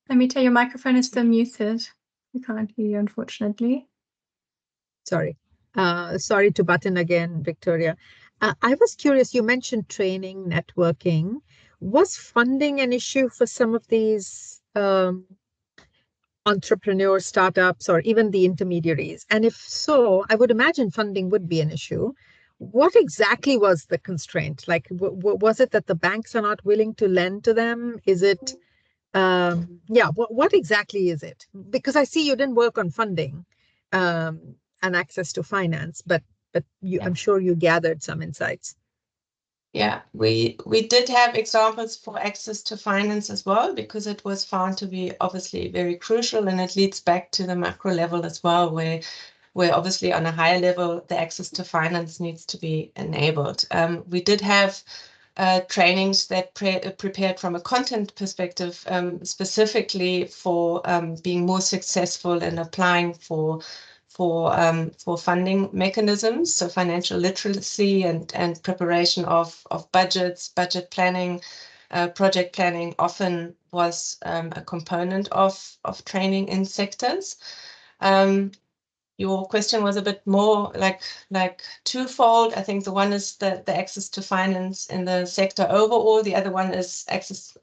Amita, your microphone is still muted. We can't hear you, unfortunately. Sorry. Sorry to butt in again, Victoria. I was curious, you mentioned training, networking. Was funding an issue for some of these entrepreneur startups or even the intermediaries? And if so, I would imagine funding would be an issue. What exactly was the constraint? Like, was it that the banks are not willing to lend to them? Is it, what exactly is it? Because I see you didn't work on funding and access to finance, but I'm sure you gathered some insights. Yeah, we did have examples for access to finance as well, because it was found to be obviously very crucial, and it leads back to the macro level as well, where obviously on a higher level, the access to finance needs to be enabled. We did have trainings that prepared from a content perspective, specifically for being more successful in applying for funding mechanisms, so financial literacy and preparation of budgets, budget planning, project planning often was a component of training in sectors. Your question was a bit more like twofold. I think the one is the access to finance in the sector overall. The other one is access,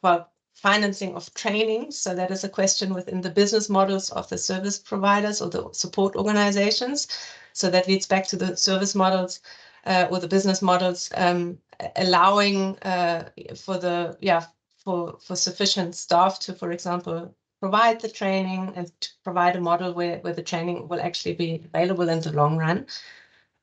financing of training. So that is a question within the business models of the service providers or the support organizations. So that leads back to the service models or the business models allowing for sufficient staff to, for example, provide the training and to provide a model where the training will actually be available in the long run,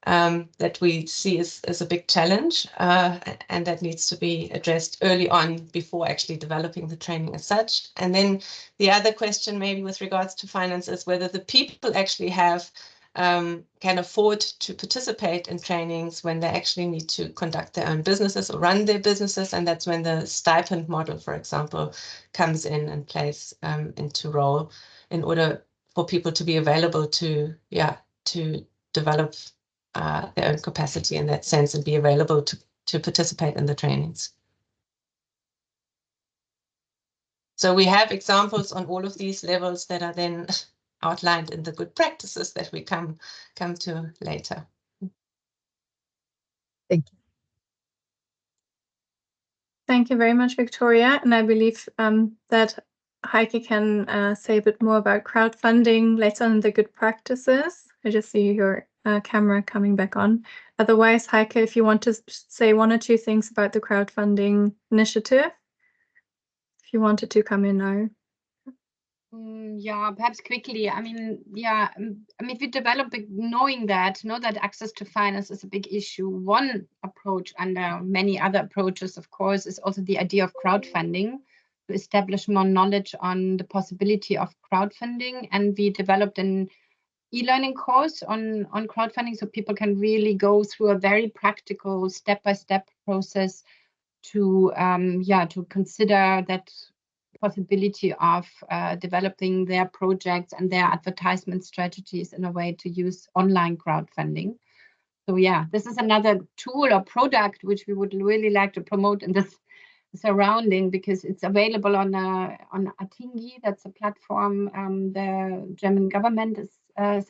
that we see is a big challenge, and that needs to be addressed early on before actually developing the training as such. And then the other question maybe with regards to finance is whether the people actually have can afford to participate in trainings when they actually need to conduct their own businesses or run their businesses. And that's when the stipend model, for example, comes in and plays into role in order for people to be available to develop their own capacity in that sense and be available to participate in the trainings. So we have examples on all of these levels that are then outlined in the good practices that we come to later. Thank you. Thank you very much, Victoria. And I believe that Heike can say a bit more about crowdfunding later on in the good practices. I just see your camera coming back on. Otherwise, Heike, if you want to say one or two things about the crowdfunding initiative, if you wanted to come in now. Yeah, perhaps quickly. I mean, if you develop knowing that access to finance is a big issue. One approach under many other approaches, of course, is also the idea of crowdfunding, to establish more knowledge on the possibility of crowdfunding. And we developed an e-learning course on crowdfunding, so people can really go through a very practical step-by-step process to consider that possibility of developing their projects and their advertisement strategies in a way to use online crowdfunding. So yeah, this is another tool or product which we would really like to promote in this surrounding, because it's available on Atingi. That's a platform the German government is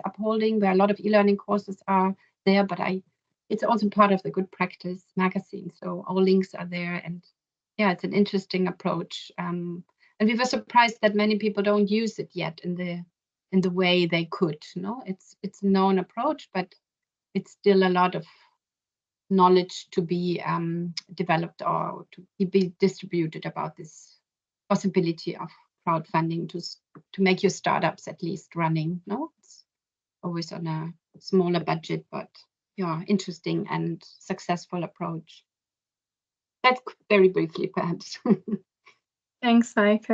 upholding, where a lot of e-learning courses are there, but it's also part of the Good Practice magazine. So all links are there, and yeah, it's an interesting approach. And we were surprised that many people don't use it yet in the way they could. It's a known approach, but it's still a lot of knowledge to be developed or to be distributed about this possibility of crowdfunding to make your startups at least running. It's always on a smaller budget, but yeah, interesting and successful approach. That's very briefly, perhaps. Thanks, Heike.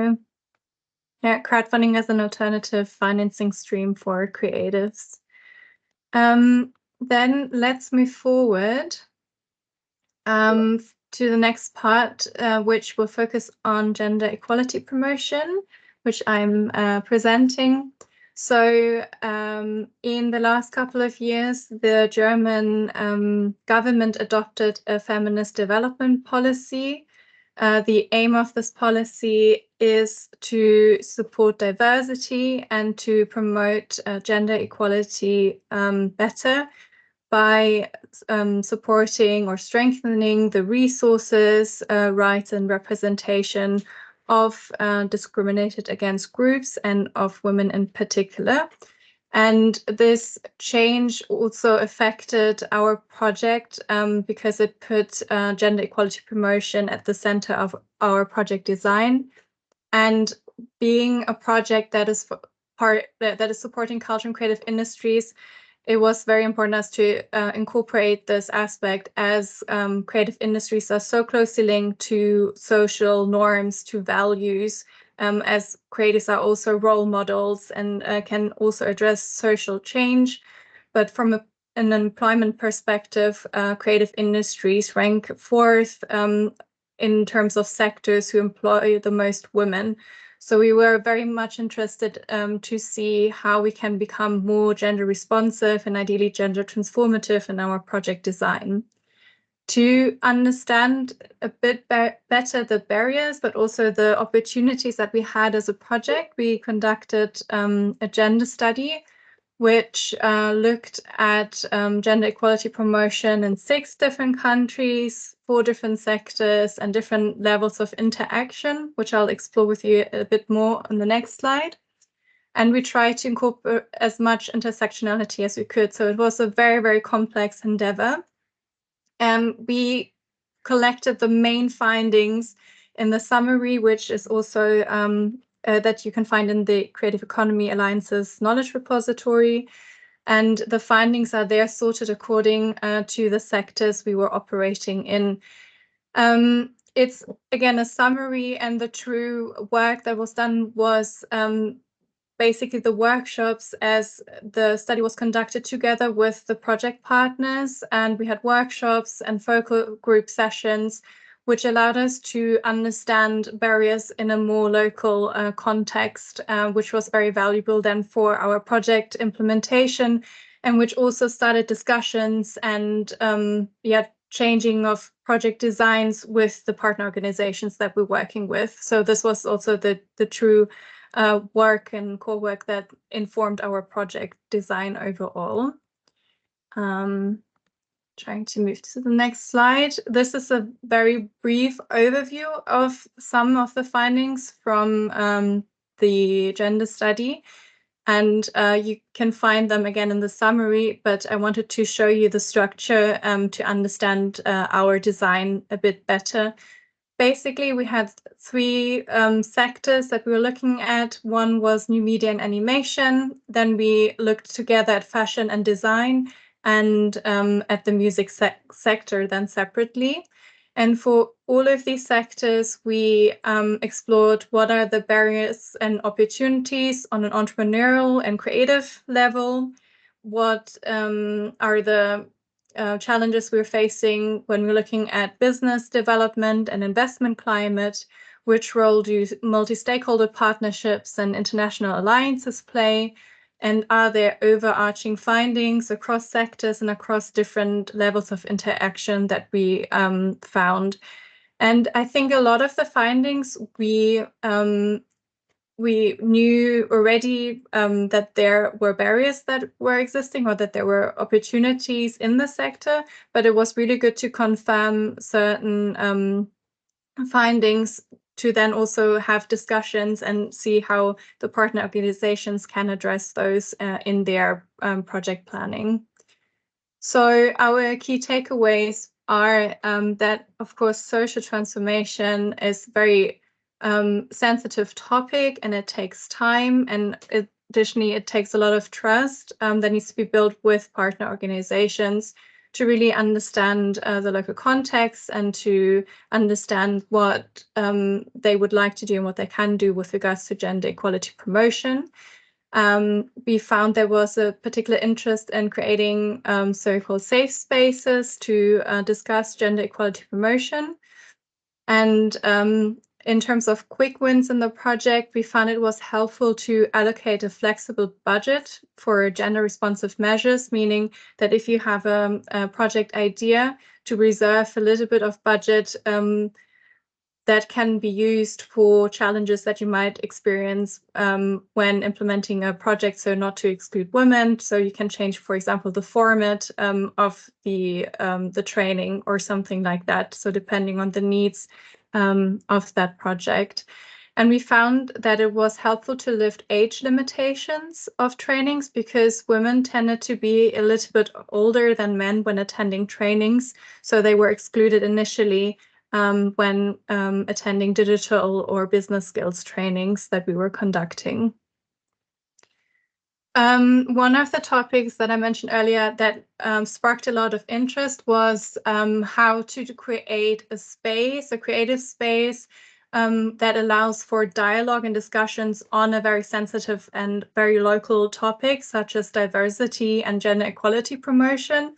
Yeah, crowdfunding as an alternative financing stream for creatives. Then let's move forward to the next part, which will focus on gender equality promotion, which I'm presenting. So in the last couple of years, the German government adopted a feminist development policy. The aim of this policy is to support diversity and to promote gender equality better by supporting or strengthening the resources, rights and representation of discriminated against groups and of women in particular. And this change also affected our project because it put gender equality promotion at the center of our project design. And being a project that is supporting culture and creative industries, it was very important us to incorporate this aspect, as creative industries are so closely linked to social norms, to values, as creatives are also role models and can also address social change. But from an employment perspective, creative industries rank fourth in terms of sectors who employ the most women. So we were very much interested to see how we can become more gender responsive and ideally gender transformative in our project design. To understand a bit better the barriers, but also the opportunities that we had as a project, we conducted a gender study, which looked at gender equality promotion in 6 different countries, 4 different sectors, and different levels of interaction, which I'll explore with you a bit more on the next slide. And we tried to incorporate as much intersectionality as we could. So it was a very, very complex endeavor. And we collected the main findings in the summary, which is also that you can find in the Creative Economy Alliance's knowledge repository. And the findings are there sorted according to the sectors we were operating in. It's, again, a summary, and the true work that was done was basically the workshops, as the study was conducted together with the project partners, and we had workshops and focal group sessions, which allowed us to understand barriers in a more local context, which was very valuable then for our project implementation, and which also started discussions and changing of project designs with the partner organizations that we're working with. So this was also the true work and core work that informed our project design overall. Trying to move to the next slide. This is a very brief overview of some of the findings from the gender study. And you can find them again in the summary, but I wanted to show you the structure to understand our design a bit better. Basically, we had three sectors that we were looking at. One was new media and animation. Then we looked together at fashion and design, and at the music sector then separately. And for all of these sectors, we explored what are the barriers and opportunities on an entrepreneurial and creative level, what are the challenges we're facing when we're looking at business development and investment climate, which role do multi-stakeholder partnerships and international alliances play, and are there overarching findings across sectors and across different levels of interaction that we found. And I think a lot of the findings we knew already that there were barriers that were existing, or that there were opportunities in the sector, but it was really good to confirm certain findings, to then also have discussions and see how the partner organizations can address those in their project planning. So our key takeaways are that, of course, social transformation is very sensitive topic, and it takes time, and additionally it takes a lot of trust that needs to be built with partner organizations to really understand the local context and to understand what they would like to do and what they can do with regards to gender equality promotion. We found there was a particular interest in creating so-called safe spaces to discuss gender equality promotion. And in terms of quick wins in the project, we found it was helpful to allocate a flexible budget for gender responsive measures, meaning that if you have a project idea, to reserve a little bit of budget that can be used for challenges that you might experience when implementing a project, so not to exclude women. So you can change, for example, the format of the training or something like that. So depending on the needs of that project. And we found that it was helpful to lift age limitations of trainings, because women tended to be a little bit older than men when attending trainings. So they were excluded initially when attending digital or business skills trainings that we were conducting. One of the topics that I mentioned earlier that sparked a lot of interest was how to create a space, a creative space that allows for dialogue and discussions on a very sensitive and very local topic, such as diversity and gender equality promotion.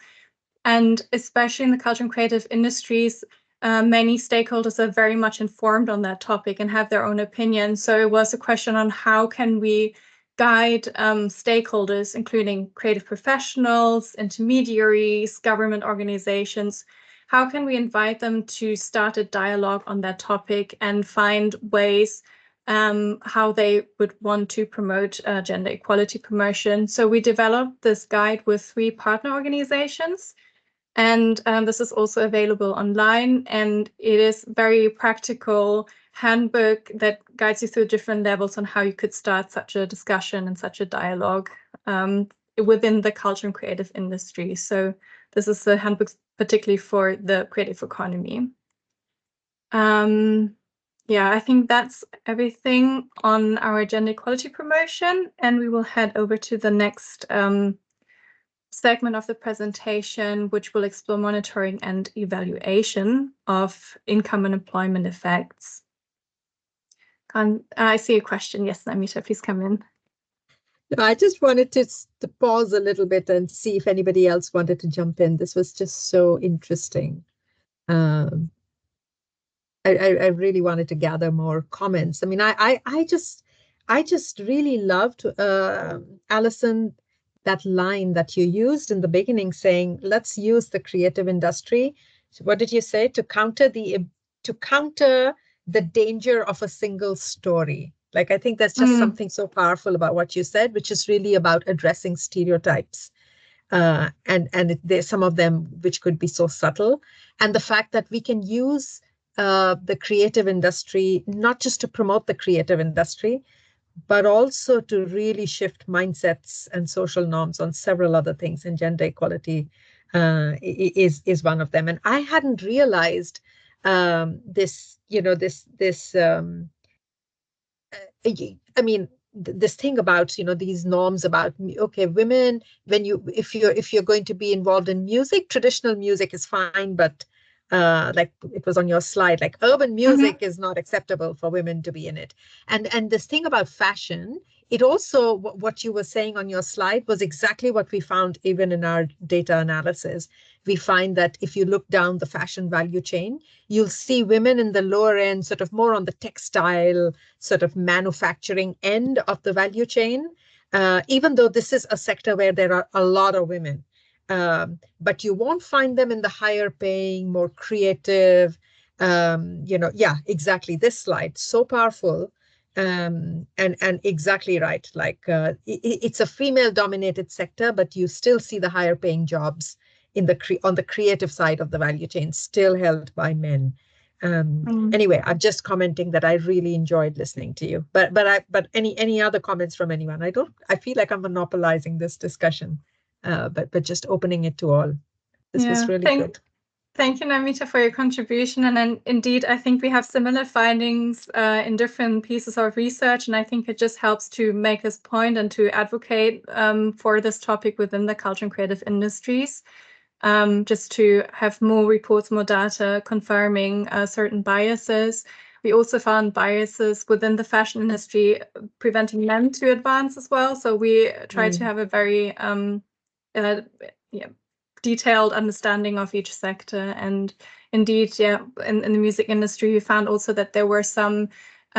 And especially in the culture and creative industries, many stakeholders are very much informed on that topic and have their own opinion. So it was a question on how can we guide stakeholders, including creative professionals, intermediaries, government organizations. How can we invite them to start a dialogue on that topic and find ways how they would want to promote gender equality promotion? So we developed this guide with 3 partner organizations. And this is also available online, and it is very practical handbook that guides you through different levels on how you could start such a discussion and such a dialogue within the culture and creative industry. So this is a handbook particularly for the creative economy. Yeah, I think that's everything on our gender equality promotion, and we will head over to the next segment of the presentation, which will explore monitoring and evaluation of income and employment effects. I see a question. Yes, Namita, please come in. No, I just wanted to pause a little bit and see if anybody else wanted to jump in. This was just so interesting. I really wanted to gather more comments. I mean, I just really loved, Alison, that line that you used in the beginning, saying, let's use the creative industry. So what did you say? To counter the danger of a single story. Like, I think that's just something so powerful about what you said, which is really about addressing stereotypes. And there's some of them which could be so subtle. And the fact that we can use the creative industry, not just to promote the creative industry, but also to really shift mindsets and social norms on several other things. And gender equality is one of them. And I hadn't realized this, I mean, this thing about, these norms about, okay, women, if you're going to be involved in music, traditional music is fine, but like it was on your slide, like urban music is not acceptable for women to be in it. And this thing about fashion, it also, what you were saying on your slide was exactly what we found even in our data analysis. We find that if you look down the fashion value chain, you'll see women in the lower end, sort of more on the textile, sort of manufacturing end of the value chain, even though this is a sector where there are a lot of women. But you won't find them in the higher paying, more creative, yeah, exactly. This slide, so powerful. And exactly right. Like it's a female dominated sector, but you still see the higher paying jobs on the creative side of the value chain still held by men. Anyway, I'm just commenting that I really enjoyed listening to you. But any other comments from anyone? I feel like I'm monopolizing this discussion, but just opening it to all. This was really good. Thank you, Namita, for your contribution. And then indeed, I think we have similar findings in different pieces of research. And I think it just helps to make this point and to advocate for this topic within the culture and creative industries, just to have more reports, more data confirming certain biases. We also found biases within the fashion industry preventing men to advance as well. So we tried to have a very detailed understanding of each sector. And indeed, in the music industry, we found also that there were some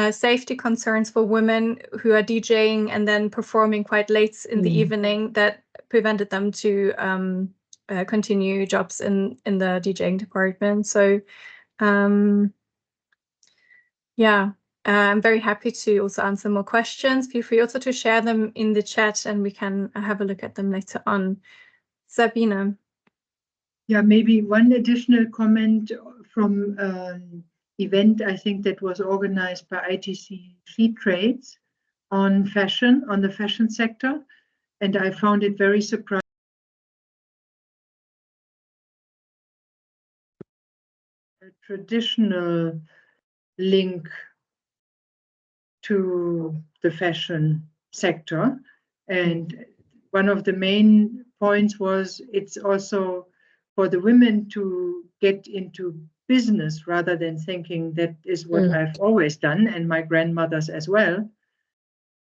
safety concerns for women who are DJing and then performing quite late in the evening that prevented them to continue jobs in the DJing department. So I'm very happy to also answer more questions. Feel free also to share them in the chat and we can have a look at them later on. Sabine. Yeah, maybe one additional comment from an event, I think that was organized by ITC Feed Trades on fashion, on the fashion sector. And I found it very surprising. A traditional link to the fashion sector. And one of the main points was it's also for the women to get into business rather than thinking that is what I've always done and my grandmothers as well.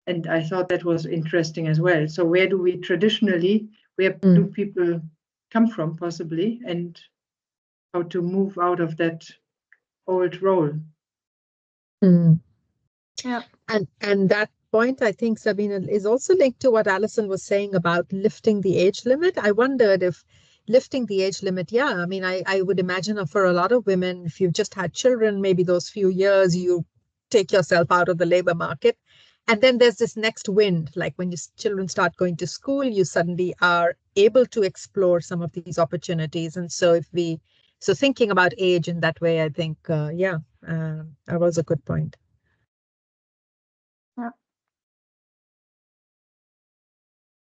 And I thought that was interesting as well. So where do people come from possibly, and how to move out of that old role? Yeah. And that point, I think, Sabina, is also linked to what Alison was saying about lifting the age limit. I wondered if lifting the age limit, I mean, I would imagine for a lot of women, if you've just had children, maybe those few years, you take yourself out of the labor market. And then there's this next wind, like when your children start going to school, you suddenly are able to explore some of these opportunities. And so thinking about age in that way, I think, that was a good point.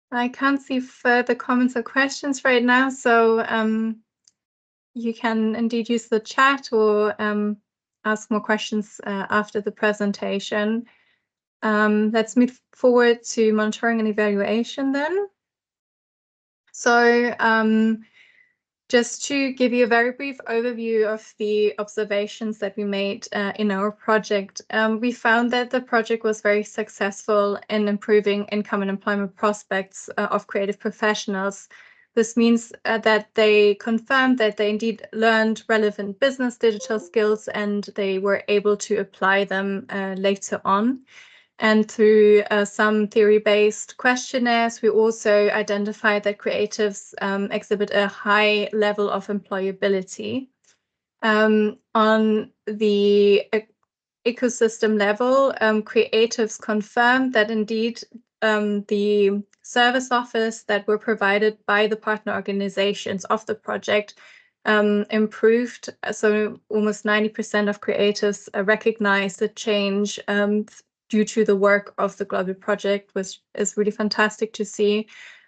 I can't see further comments or questions right now, so you can indeed use the chat or ask more questions after the presentation. Let's move forward to monitoring and evaluation then. So just to give you a very brief overview of the observations that we made in our project, we found that the project was very successful in improving income and employment prospects of creative professionals. This means that they confirmed that they indeed learned relevant business digital skills and they were able to apply them later on. And through some theory-based questionnaires, we also identified that creatives exhibit a high level of employability. On the ecosystem level, creatives confirmed that indeed the service offers that were provided by the partner organizations of the project improved. So almost 90% of creatives recognized the change due to the work of the global project, which is really fantastic to see.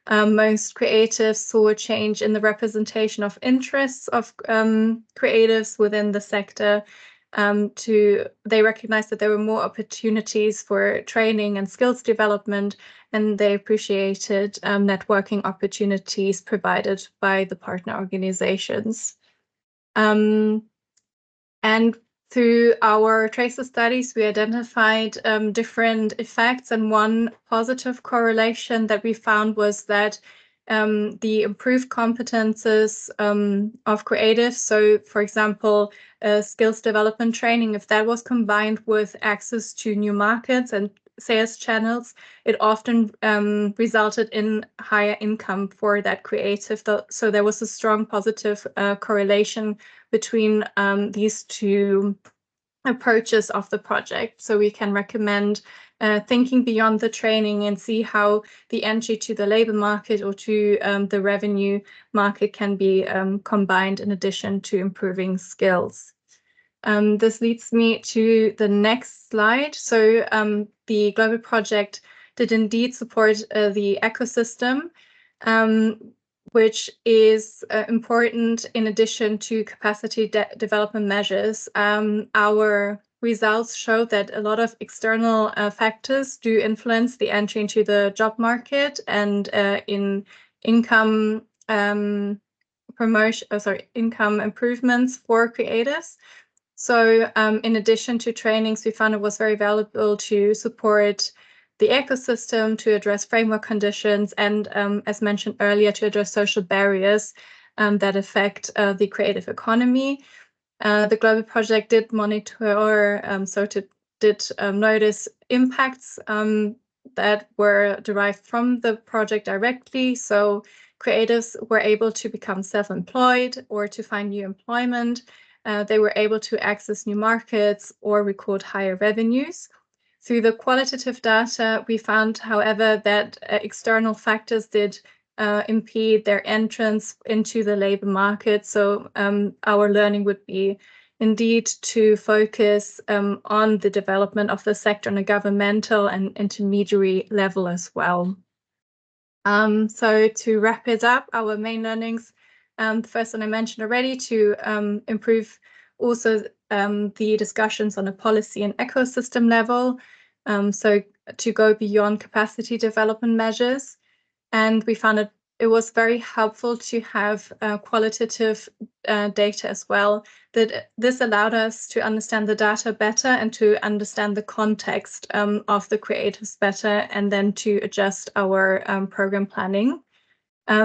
Most creatives saw a change in the representation of interests of creatives within the sector. They recognized that there were more opportunities for training and skills development, and they appreciated networking opportunities provided by the partner organizations. And through our tracer studies, we identified different effects, and one positive correlation that we found was that the improved competences of creatives, so for example, skills development training, if that was combined with access to new markets and sales channels, it often resulted in higher income for that creative. So there was a strong positive correlation between these two approaches of the project. So we can recommend thinking beyond the training and see how the entry to the labor market or to the revenue market can be combined in addition to improving skills. This leads me to the next slide. So the global project did indeed support the ecosystem, which is important in addition to capacity development measures. Our results show that a lot of external factors do influence the entry into the job market and in income income improvements for creatives. So in addition to trainings, we found it was very valuable to support the ecosystem, to address framework conditions, and as mentioned earlier, to address social barriers that affect the creative economy. The global project did monitor, did notice impacts that were derived from the project directly. So creatives were able to become self-employed or to find new employment. They were able to access new markets or record higher revenues. Through the qualitative data, we found, however, that external factors did impede their entrance into the labor market. So our learning would be indeed to focus on the development of the sector on a governmental and intermediary level as well. So to wrap it up, our main learnings, the first one I mentioned already, to improve also the discussions on a policy and ecosystem level, so to go beyond capacity development measures. And we found it was very helpful to have qualitative data as well, that this allowed us to understand the data better and to understand the context of the creatives better, and then to adjust our program planning.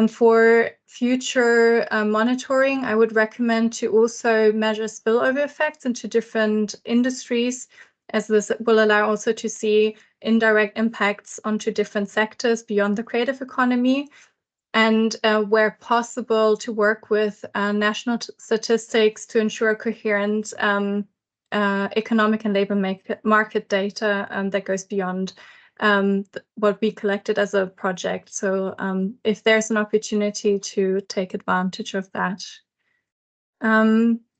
For future monitoring, I would recommend to also measure spillover effects into different industries, as this will allow also to see indirect impacts onto different sectors beyond the creative economy, and where possible to work with national statistics to ensure coherent economic and labor market data that goes beyond what we collected as a project. So if there's an opportunity to take advantage of that.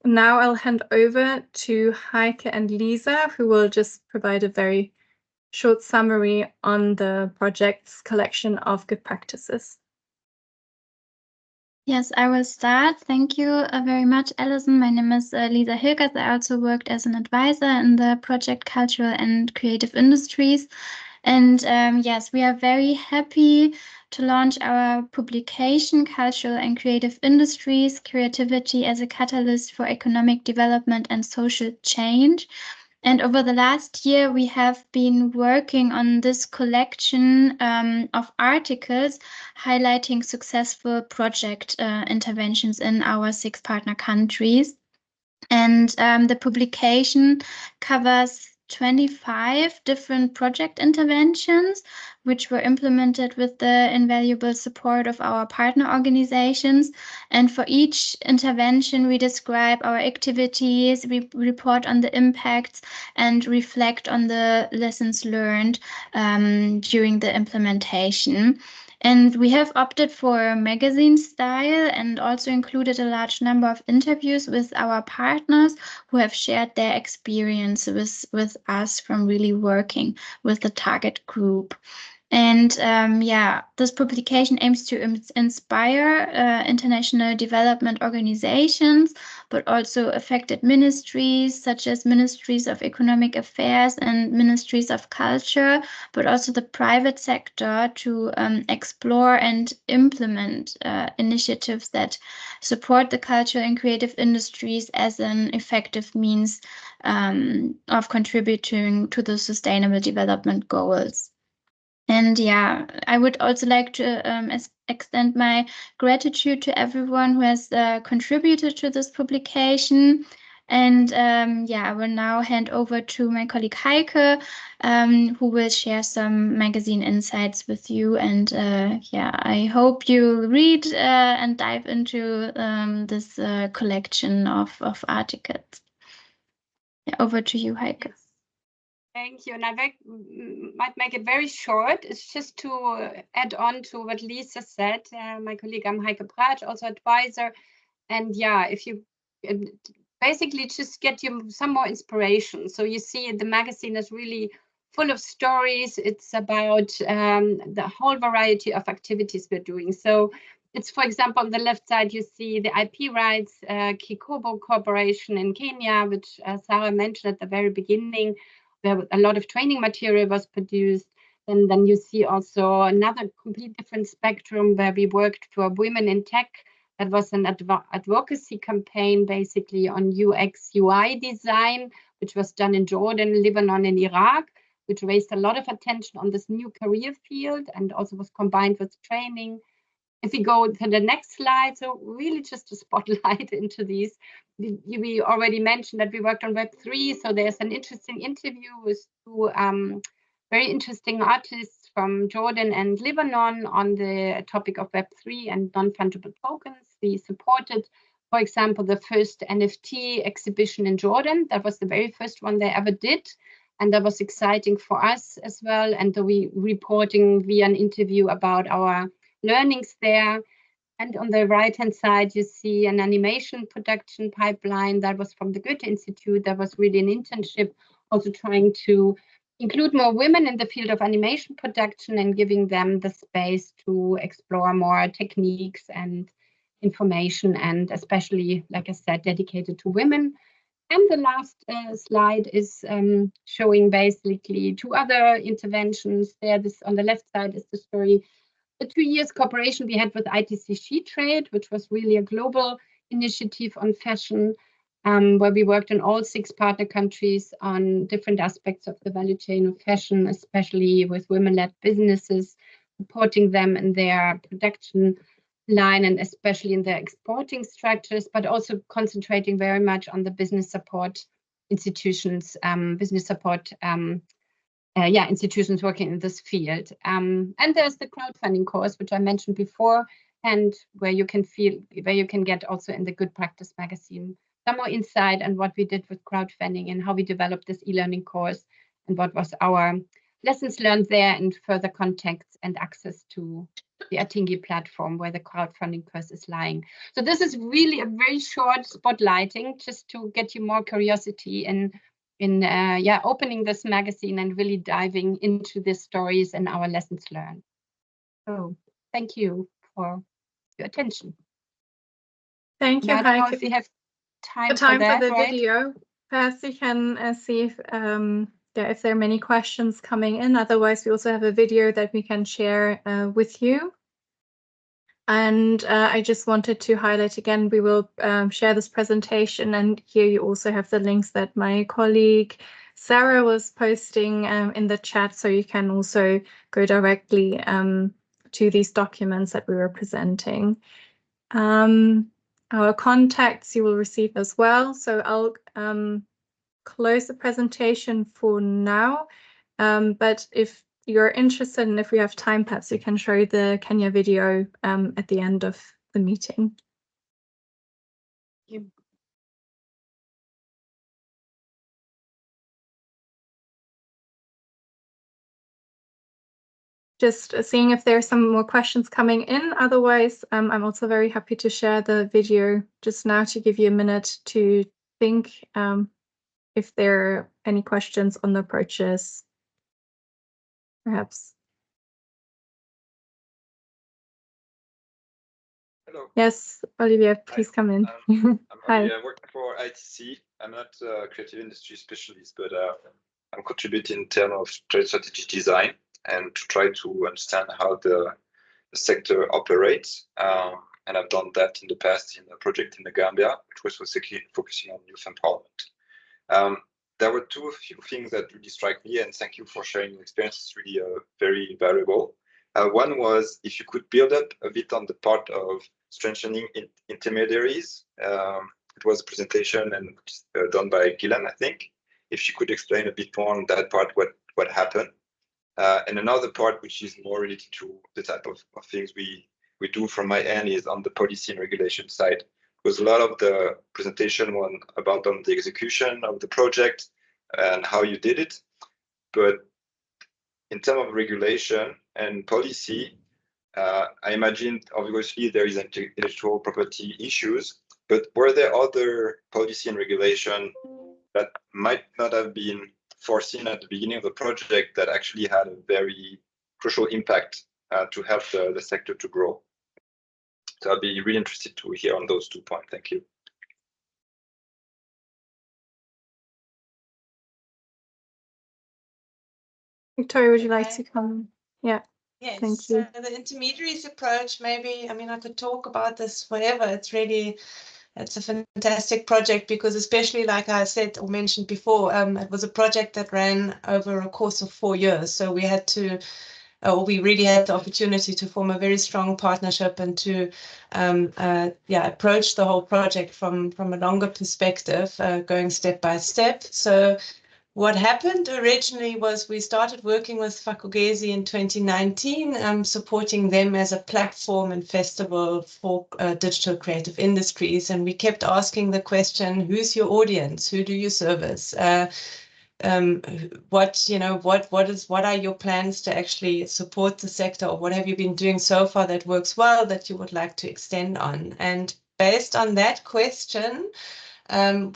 Now I'll hand over to Heike and Lisa, who will just provide a very short summary on the project's collection of good practices. Yes, I will start. Thank you very much, Alison. My name is Lisa Hilgers. I also worked as an advisor in the project Cultural and Creative Industries. And yes, we are very happy to launch our publication, Cultural and Creative Industries, Creativity as a Catalyst for Economic Development and Social Change. And over the last year, we have been working on this collection of articles highlighting successful project interventions in our 6 partner countries. And the publication covers 25 different project interventions, which were implemented with the invaluable support of our partner organizations. And for each intervention, we describe our activities, we report on the impacts, and reflect on the lessons learned during the implementation. And we have opted for magazine style and also included a large number of interviews with our partners who have shared their experience with us from really working with the target group. And yeah, this publication aims to inspire international development organizations, but also affected ministries such as ministries of economic affairs and ministries of culture, but also the private sector to explore and implement initiatives that support the cultural and creative industries as an effective means of contributing to the sustainable development goals. And yeah, I would also like to extend my gratitude to everyone who has contributed to this publication. And yeah, I will now hand over to my colleague Heike, who will share some magazine insights with you. And yeah, I hope you read and dive into this collection of articles. Yeah, over to you, Heike. Yes. Thank you. And I might make it very short. It's just to add on to what Lisa said. My colleague, I'm Heike Bratsch, also advisor. And yeah, if you basically just get you some more inspiration. So you see the magazine is really full of stories. It's about the whole variety of activities we're doing. So it's, for example, on the left side, you see the IP rights, Kikobo Corporation in Kenya, which Sarah mentioned at the very beginning, where a lot of training material was produced. And then you see also another complete different spectrum where we worked for women in tech. That was an advocacy campaign basically on UX UI design, which was done in Jordan, Lebanon, and Iraq, which raised a lot of attention on this new career field and also was combined with training. If we go to the next slide, so really just to spotlight into these, we already mentioned that we worked on Web3. So there's an interesting interview with two very interesting artists from Jordan and Lebanon on the topic of Web3 and non-fungible tokens. We supported, for example, the first NFT exhibition in Jordan. That was the very first one they ever did. And that was exciting for us as well. And we reporting via an interview about our learnings there. And on the right-hand side, you see an animation production pipeline that was from the Goethe Institute. That was really an internship, also trying to include more women in the field of animation production and giving them the space to explore more techniques and information, and especially, like I said, dedicated to women. And the last slide is showing basically two other interventions there. This on the left side is the story, the 2 years cooperation we had with ITC She Trade, which was really a global initiative on fashion, where we worked in all 6 partner countries on different aspects of the value chain of fashion, especially with women-led businesses, supporting them in their production line and especially in their exporting structures, but also concentrating very much on the business support institutions, institutions working in this field. And there's the crowdfunding course, which I mentioned before, and where you can get also in the Good Practice magazine some more insight on what we did with crowdfunding and how we developed this e-learning course and what was our lessons learned there, and further contacts and access to the Atingi platform where the crowdfunding course is lying. So this is really a very short spotlighting just to get you more curiosity in opening this magazine and really diving into the stories and our lessons learned. So thank you for your attention. Thank you, Not sure Heike. if we have time, Time for that, the right? video. Perhaps we can see if if there are many questions coming in. Otherwise, we also have a video that we can share with you. And I just wanted to highlight again, we will share this presentation, and here you also have the links that my colleague Sarah was posting in the chat, so you can also go directly to these documents that we were presenting. Our contacts you will receive as well. So I'll close the presentation for now. But if you're interested and if we have time, perhaps you can show the Kenya video at the end of the meeting. Just seeing if there's some more questions coming in. Otherwise, I'm also very happy to share the video just now to give you a minute to think if there are any questions on the approaches, perhaps. Hello. Yes, Olivier, please come in. I'm Hi. Olivier. I work for ITC. I'm not a creative industry specialist, but I'm contributing in terms of strategy design and to try to understand how the sector operates. And I've done that in the past in a project in the Gambia, which was basically focusing on youth empowerment. There were few things that really strike me, and thank you for sharing your experience. It's really very valuable. One was if you could build up a bit on the part of strengthening intermediaries. It was a presentation and done by Gillian, I think. If she could explain a bit more on that part, what happened. And another part, which is more related to the type of things we do from my end, is on the policy and regulation side. Because a lot of the presentation was about on the execution of the project and how you did it. But in terms of regulation and policy, I imagine obviously there is intellectual property issues, but were there other policy and regulation that might not have been foreseen at the beginning of the project that actually had a very crucial impact to help the sector to grow? So I'd be really interested to hear on those 2 points. Thank you. Victoria, would you like to come? Yeah. Yes, Thank so you. the intermediaries approach, maybe, I mean, I could talk about this forever. It's a fantastic project because, especially like I said or mentioned before, it was a project that ran over a course of 4 years. So we had to, we really had the opportunity to form a very strong partnership and to approach the whole project from a longer perspective, going step by step. So what happened originally was we started working with Fakugezi in 2019, supporting them as a platform and festival for digital creative industries. And we kept asking the question, who's your audience? Who do you service? What are your plans to actually support the sector, or what have you been doing so far that works well that you would like to extend on? And based on that question,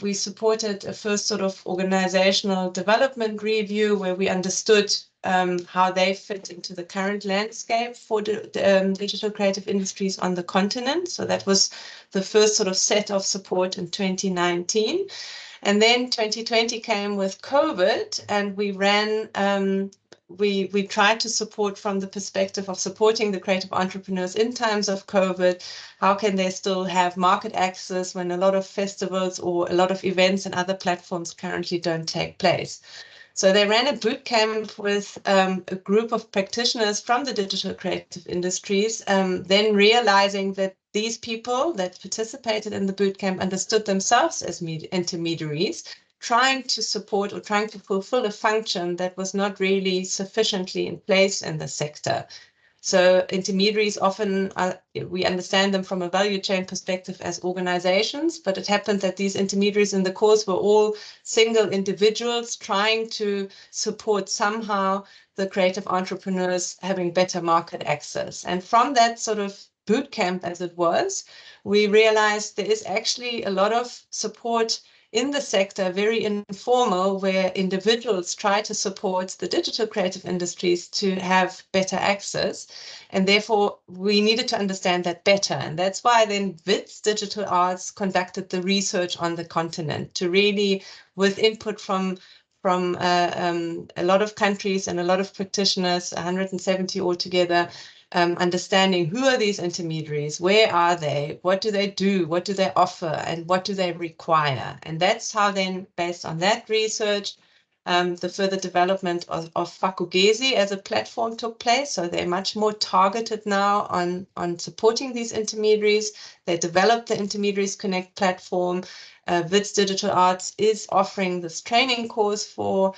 we supported a first sort of organizational development review where we understood how they fit into the current landscape for the digital creative industries on the continent. So that was the first sort of set of support in 2019. And then 2020 came with COVID, and we ran, we tried to support from the perspective of supporting the creative entrepreneurs in times of COVID. How can they still have market access when a lot of festivals or a lot of events and other platforms currently don't take place? So they ran a boot camp with a group of practitioners from the digital creative industries, then realizing that these people that participated in the boot camp understood themselves as intermediaries, trying to support or trying to fulfill a function that was not really sufficiently in place in the sector. So intermediaries often, we understand them from a value chain perspective as organizations, but it happened that these intermediaries in the course were all single individuals trying to support somehow the creative entrepreneurs having better market access. And from that sort of boot camp, as it was, we realized there is actually a lot of support in the sector, very informal, where individuals try to support the digital creative industries to have better access. And therefore, we needed to understand that better. And that's why then WITS Digital Arts conducted the research on the continent to really, with input from a lot of countries and a lot of practitioners, 170 altogether, understanding who are these intermediaries, where are they, what do they do, what do they offer, and what do they require. And that's how then, based on that research, the further development of Fakugezi as a platform took place. So they're much more targeted now on supporting these intermediaries. They developed the Intermediaries Connect platform. WITS Digital Arts is offering this training course for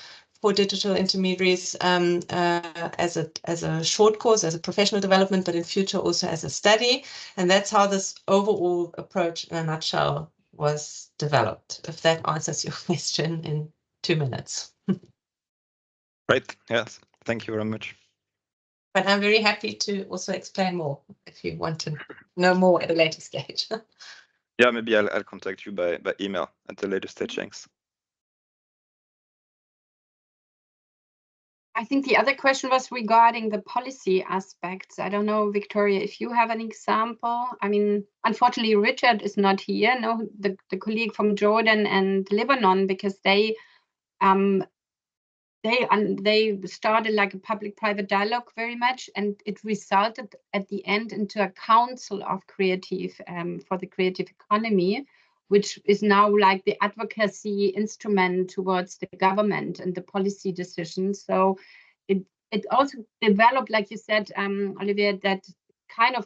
digital intermediaries as a short course, as a professional development, but in future also as a study. And that's how this overall approach in a nutshell was developed, if that answers your question in 2 minutes. Right, yes, thank you very much. But I'm very happy to also explain more if you want to know more at a later stage. Yeah, maybe I'll contact you by email at the later stage. Thanks. I think the other question was regarding the policy aspects. I don't know, Victoria, if you have an example. I mean, unfortunately, Richard is not here, no, the colleague from Jordan and Lebanon, because they started like a public-private dialogue very much, and it resulted at the end into a council of creative for the creative economy, which is now like the advocacy instrument towards the government and the policy decisions. So it also developed, like you said, Olivier, that kind of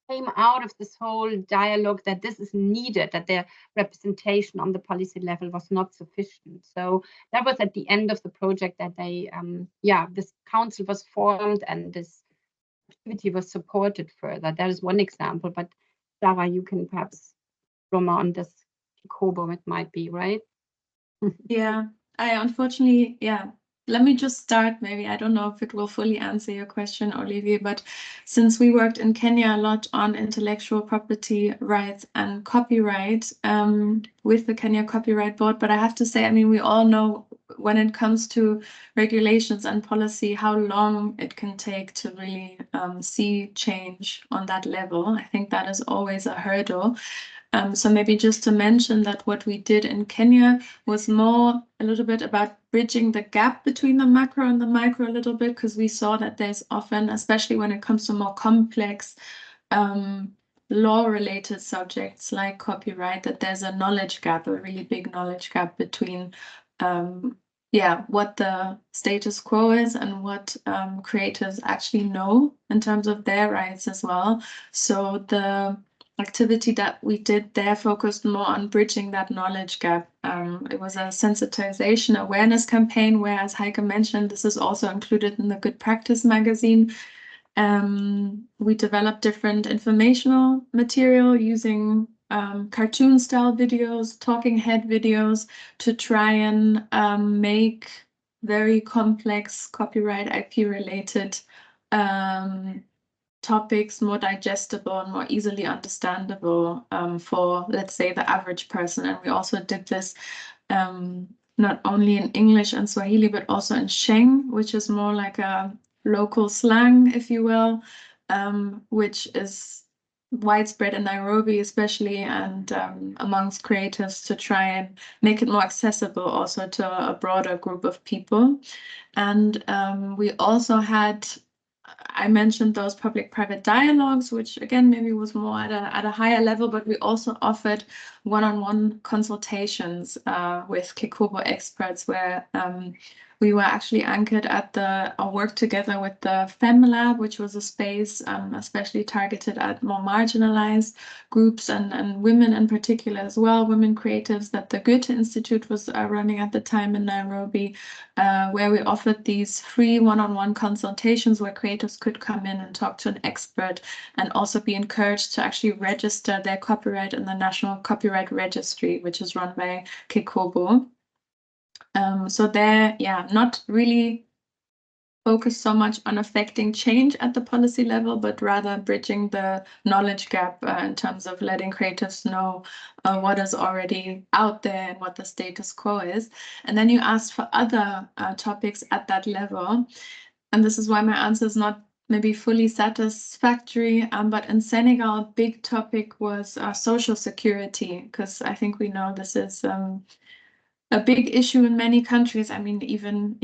came out of this whole dialogue that this is needed, that their representation on the policy level was not sufficient. So that was at the end of the project that they, this council was formed and this activity was supported further. That is one example, but Sarah, you can perhaps Roma on this Kobo, it might be, right? Yeah, I unfortunately, let me just start. Maybe I don't know if it will fully answer your question, Olivier, but since we worked in Kenya a lot on intellectual property rights and copyright with the Kenya Copyright Board, but I have to say, I mean, we all know when it comes to regulations and policy, how long it can take to really see change on that level. I think that is always a hurdle. So maybe just to mention that what we did in Kenya was more a little bit about bridging the gap between the macro and the micro a little bit, because we saw that there's often, especially when it comes to more complex law-related subjects like copyright, that there's a knowledge gap, a really big knowledge gap between what the status quo is and what creators actually know in terms of their rights as well. So the activity that we did there focused more on bridging that knowledge gap. It was a sensitization awareness campaign where, as Heike mentioned, this is also included in the Good Practice magazine. We developed different informational material using cartoon style videos, talking head videos to try and make very complex copyright IP related topics more digestible and more easily understandable for, let's say, the average person. And we also did this not only in English and Swahili, but also in Sheng, which is more like a local slang, if you will, which is widespread in Nairobi especially, and amongst creators, to try and make it more accessible also to a broader group of people. And we also had, I mentioned those public-private dialogues, which again maybe was more at a higher level, but we also offered one-on-one consultations with Kikobo experts, where we were actually anchored at our work together with the FemLab, which was a space especially targeted at more marginalized groups and women in particular as well, women creatives, that the Goethe Institute was running at the time in Nairobi, where we offered these free one-on-one consultations where creators could come in and talk to an expert and also be encouraged to actually register their copyright in the National Copyright Registry, which is run by Kikobo. So they're not really focus so much on affecting change at the policy level, but rather bridging the knowledge gap in terms of letting creatives know what is already out there and what the status quo is. And then you asked for other topics at that level. And this is why my answer is not maybe fully satisfactory. But in Senegal, a big topic was social security, because I think we know this is a big issue in many countries. I mean, even,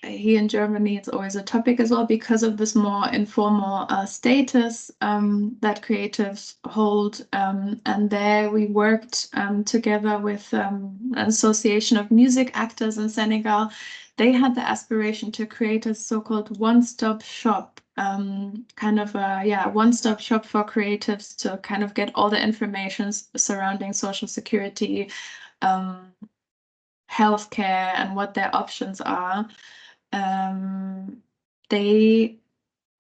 here in Germany, it's always a topic as well because of this more informal status that creatives hold. And there we worked together with an association of music actors in Senegal. They had the aspiration to create a so-called one-stop shop, kind of a one-stop shop for creatives to kind of get all the information surrounding social security, healthcare, and what their options are. They,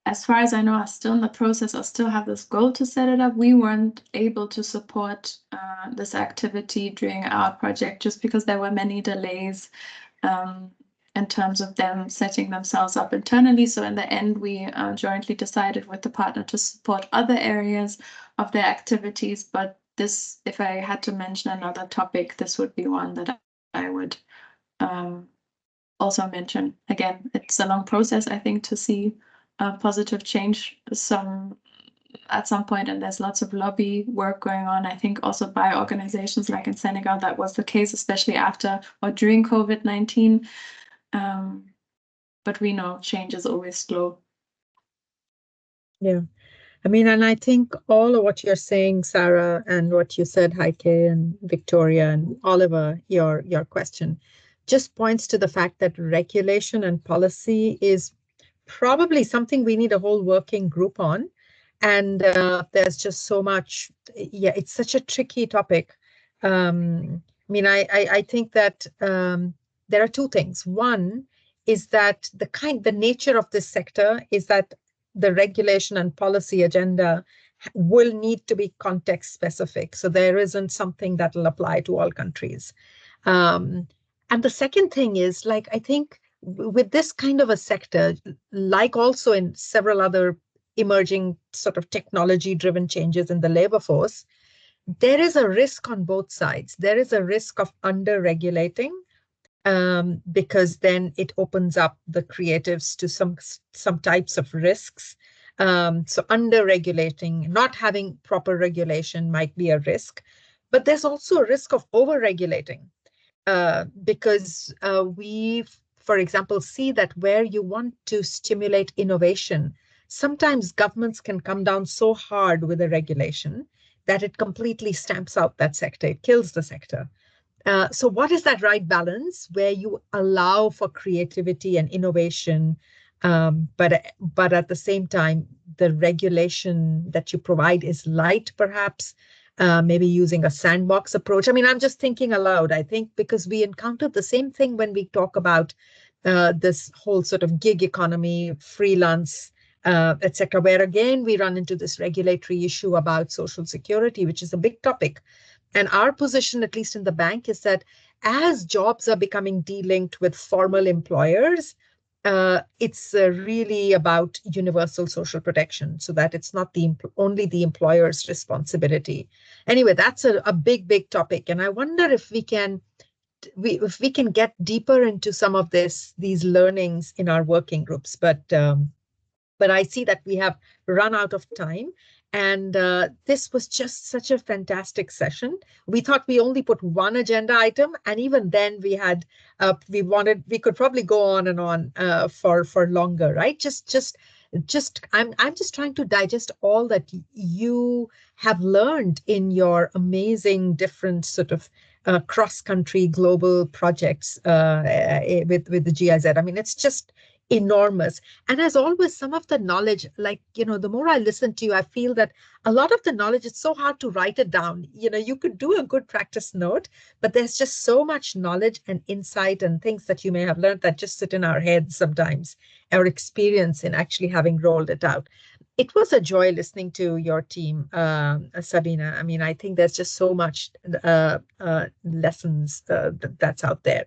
as far as I know, are still in the process or still have this goal to set it up. We weren't able to support this activity during our project just because there were many delays in terms of them setting themselves up internally. So in the end, we jointly decided with the partner to support other areas of their activities. But this, if I had to mention another topic, this would be one that I would also mention. Again, it's a long process, I think, to see positive change at some point, and there's lots of lobby work going on, I think, also by organizations like in Senegal. That was the case, especially after or during COVID-19. But we know change is always slow. Yeah. I mean, and I think all of what you're saying, Sarah, and what you said, Heike and Victoria and Oliver, your question, just points to the fact that regulation and policy is probably something we need a whole working group on. And there's just so much, it's such a tricky topic. I mean, I think that there are two things. One is that the nature of this sector is that the regulation and policy agenda will need to be context specific. So there isn't something that will apply to all countries. And the second thing is, like, I think with this kind of a sector, like also in several other emerging sort of technology-driven changes in the labor force, there is a risk on both sides. There is a risk of under-regulating, because then it opens up the creatives to some types of risks. So under-regulating, not having proper regulation might be a risk, but there's also a risk of over-regulating, because we, for example, see that where you want to stimulate innovation, sometimes governments can come down so hard with a regulation that it completely stamps out that sector, it kills the sector. So what is that right balance where you allow for creativity and innovation, but at the same time, the regulation that you provide is light, perhaps, maybe using a sandbox approach. I mean, I'm just thinking aloud, I think, because we encounter the same thing when we talk about this whole sort of gig economy, freelance, etc., where again, we run into this regulatory issue about social security, which is a big topic. And our position, at least in the bank, is that as jobs are becoming delinked with formal employers, it's really about universal social protection, so that it's not only the employer's responsibility. Anyway, that's a big, big topic. And I wonder if we can get deeper into some of these learnings in our working groups. But I see that we have run out of time. And this was just such a fantastic session. We thought we only put one agenda item, and even then we had we could probably go on and on for longer, right? I'm just trying to digest all that you have learned in your amazing different sort of cross-country global projects with the GIZ. I mean, it's just enormous. And as always, some of the knowledge, like, the more I listen to you, I feel that a lot of the knowledge, it's so hard to write it down. You could do a good practice note, but there's just so much knowledge and insight and things that you may have learned that just sit in our heads sometimes, our experience in actually having rolled it out. It was a joy listening to your team, Sabina. I mean, I think there's just so much lessons that's out there.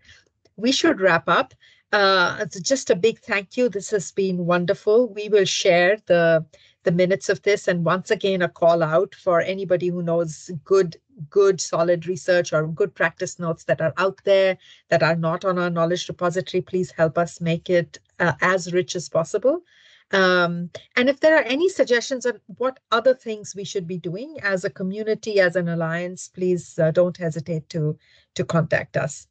We should wrap up. It's just a big thank you. This has been wonderful. We will share the minutes of this, and once again, a call out for anybody who knows good solid research or good practice notes that are out there that are not on our knowledge repository. Please help us make it as rich as possible. And if there are any suggestions on what other things we should be doing as a community, as an alliance, please don't hesitate to contact us.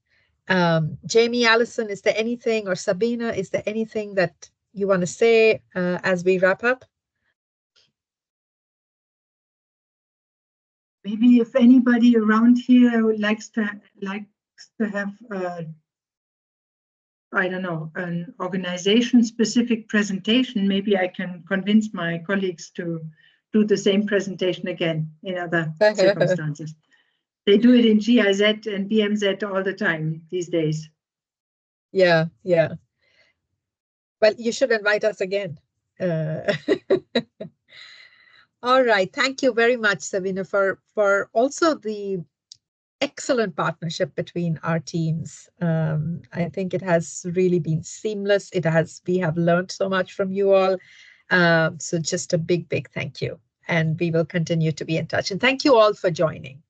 Jamie, Alison, is there anything, or Sabina, is there anything that you want to say as we wrap up? Maybe if anybody around here likes to have I don't know, an organization-specific presentation, maybe I can convince my colleagues to do the same presentation again in other circumstances. They do it in GIZ and BMZ all the time these days. Yeah, yeah. Well, you should invite us again. All right. Thank you very much, Sabina, for also the excellent partnership between our teams. I think it has really been seamless. We have learned so much from you all. So just a big thank you. And we will continue to be in touch. And thank you all for joining.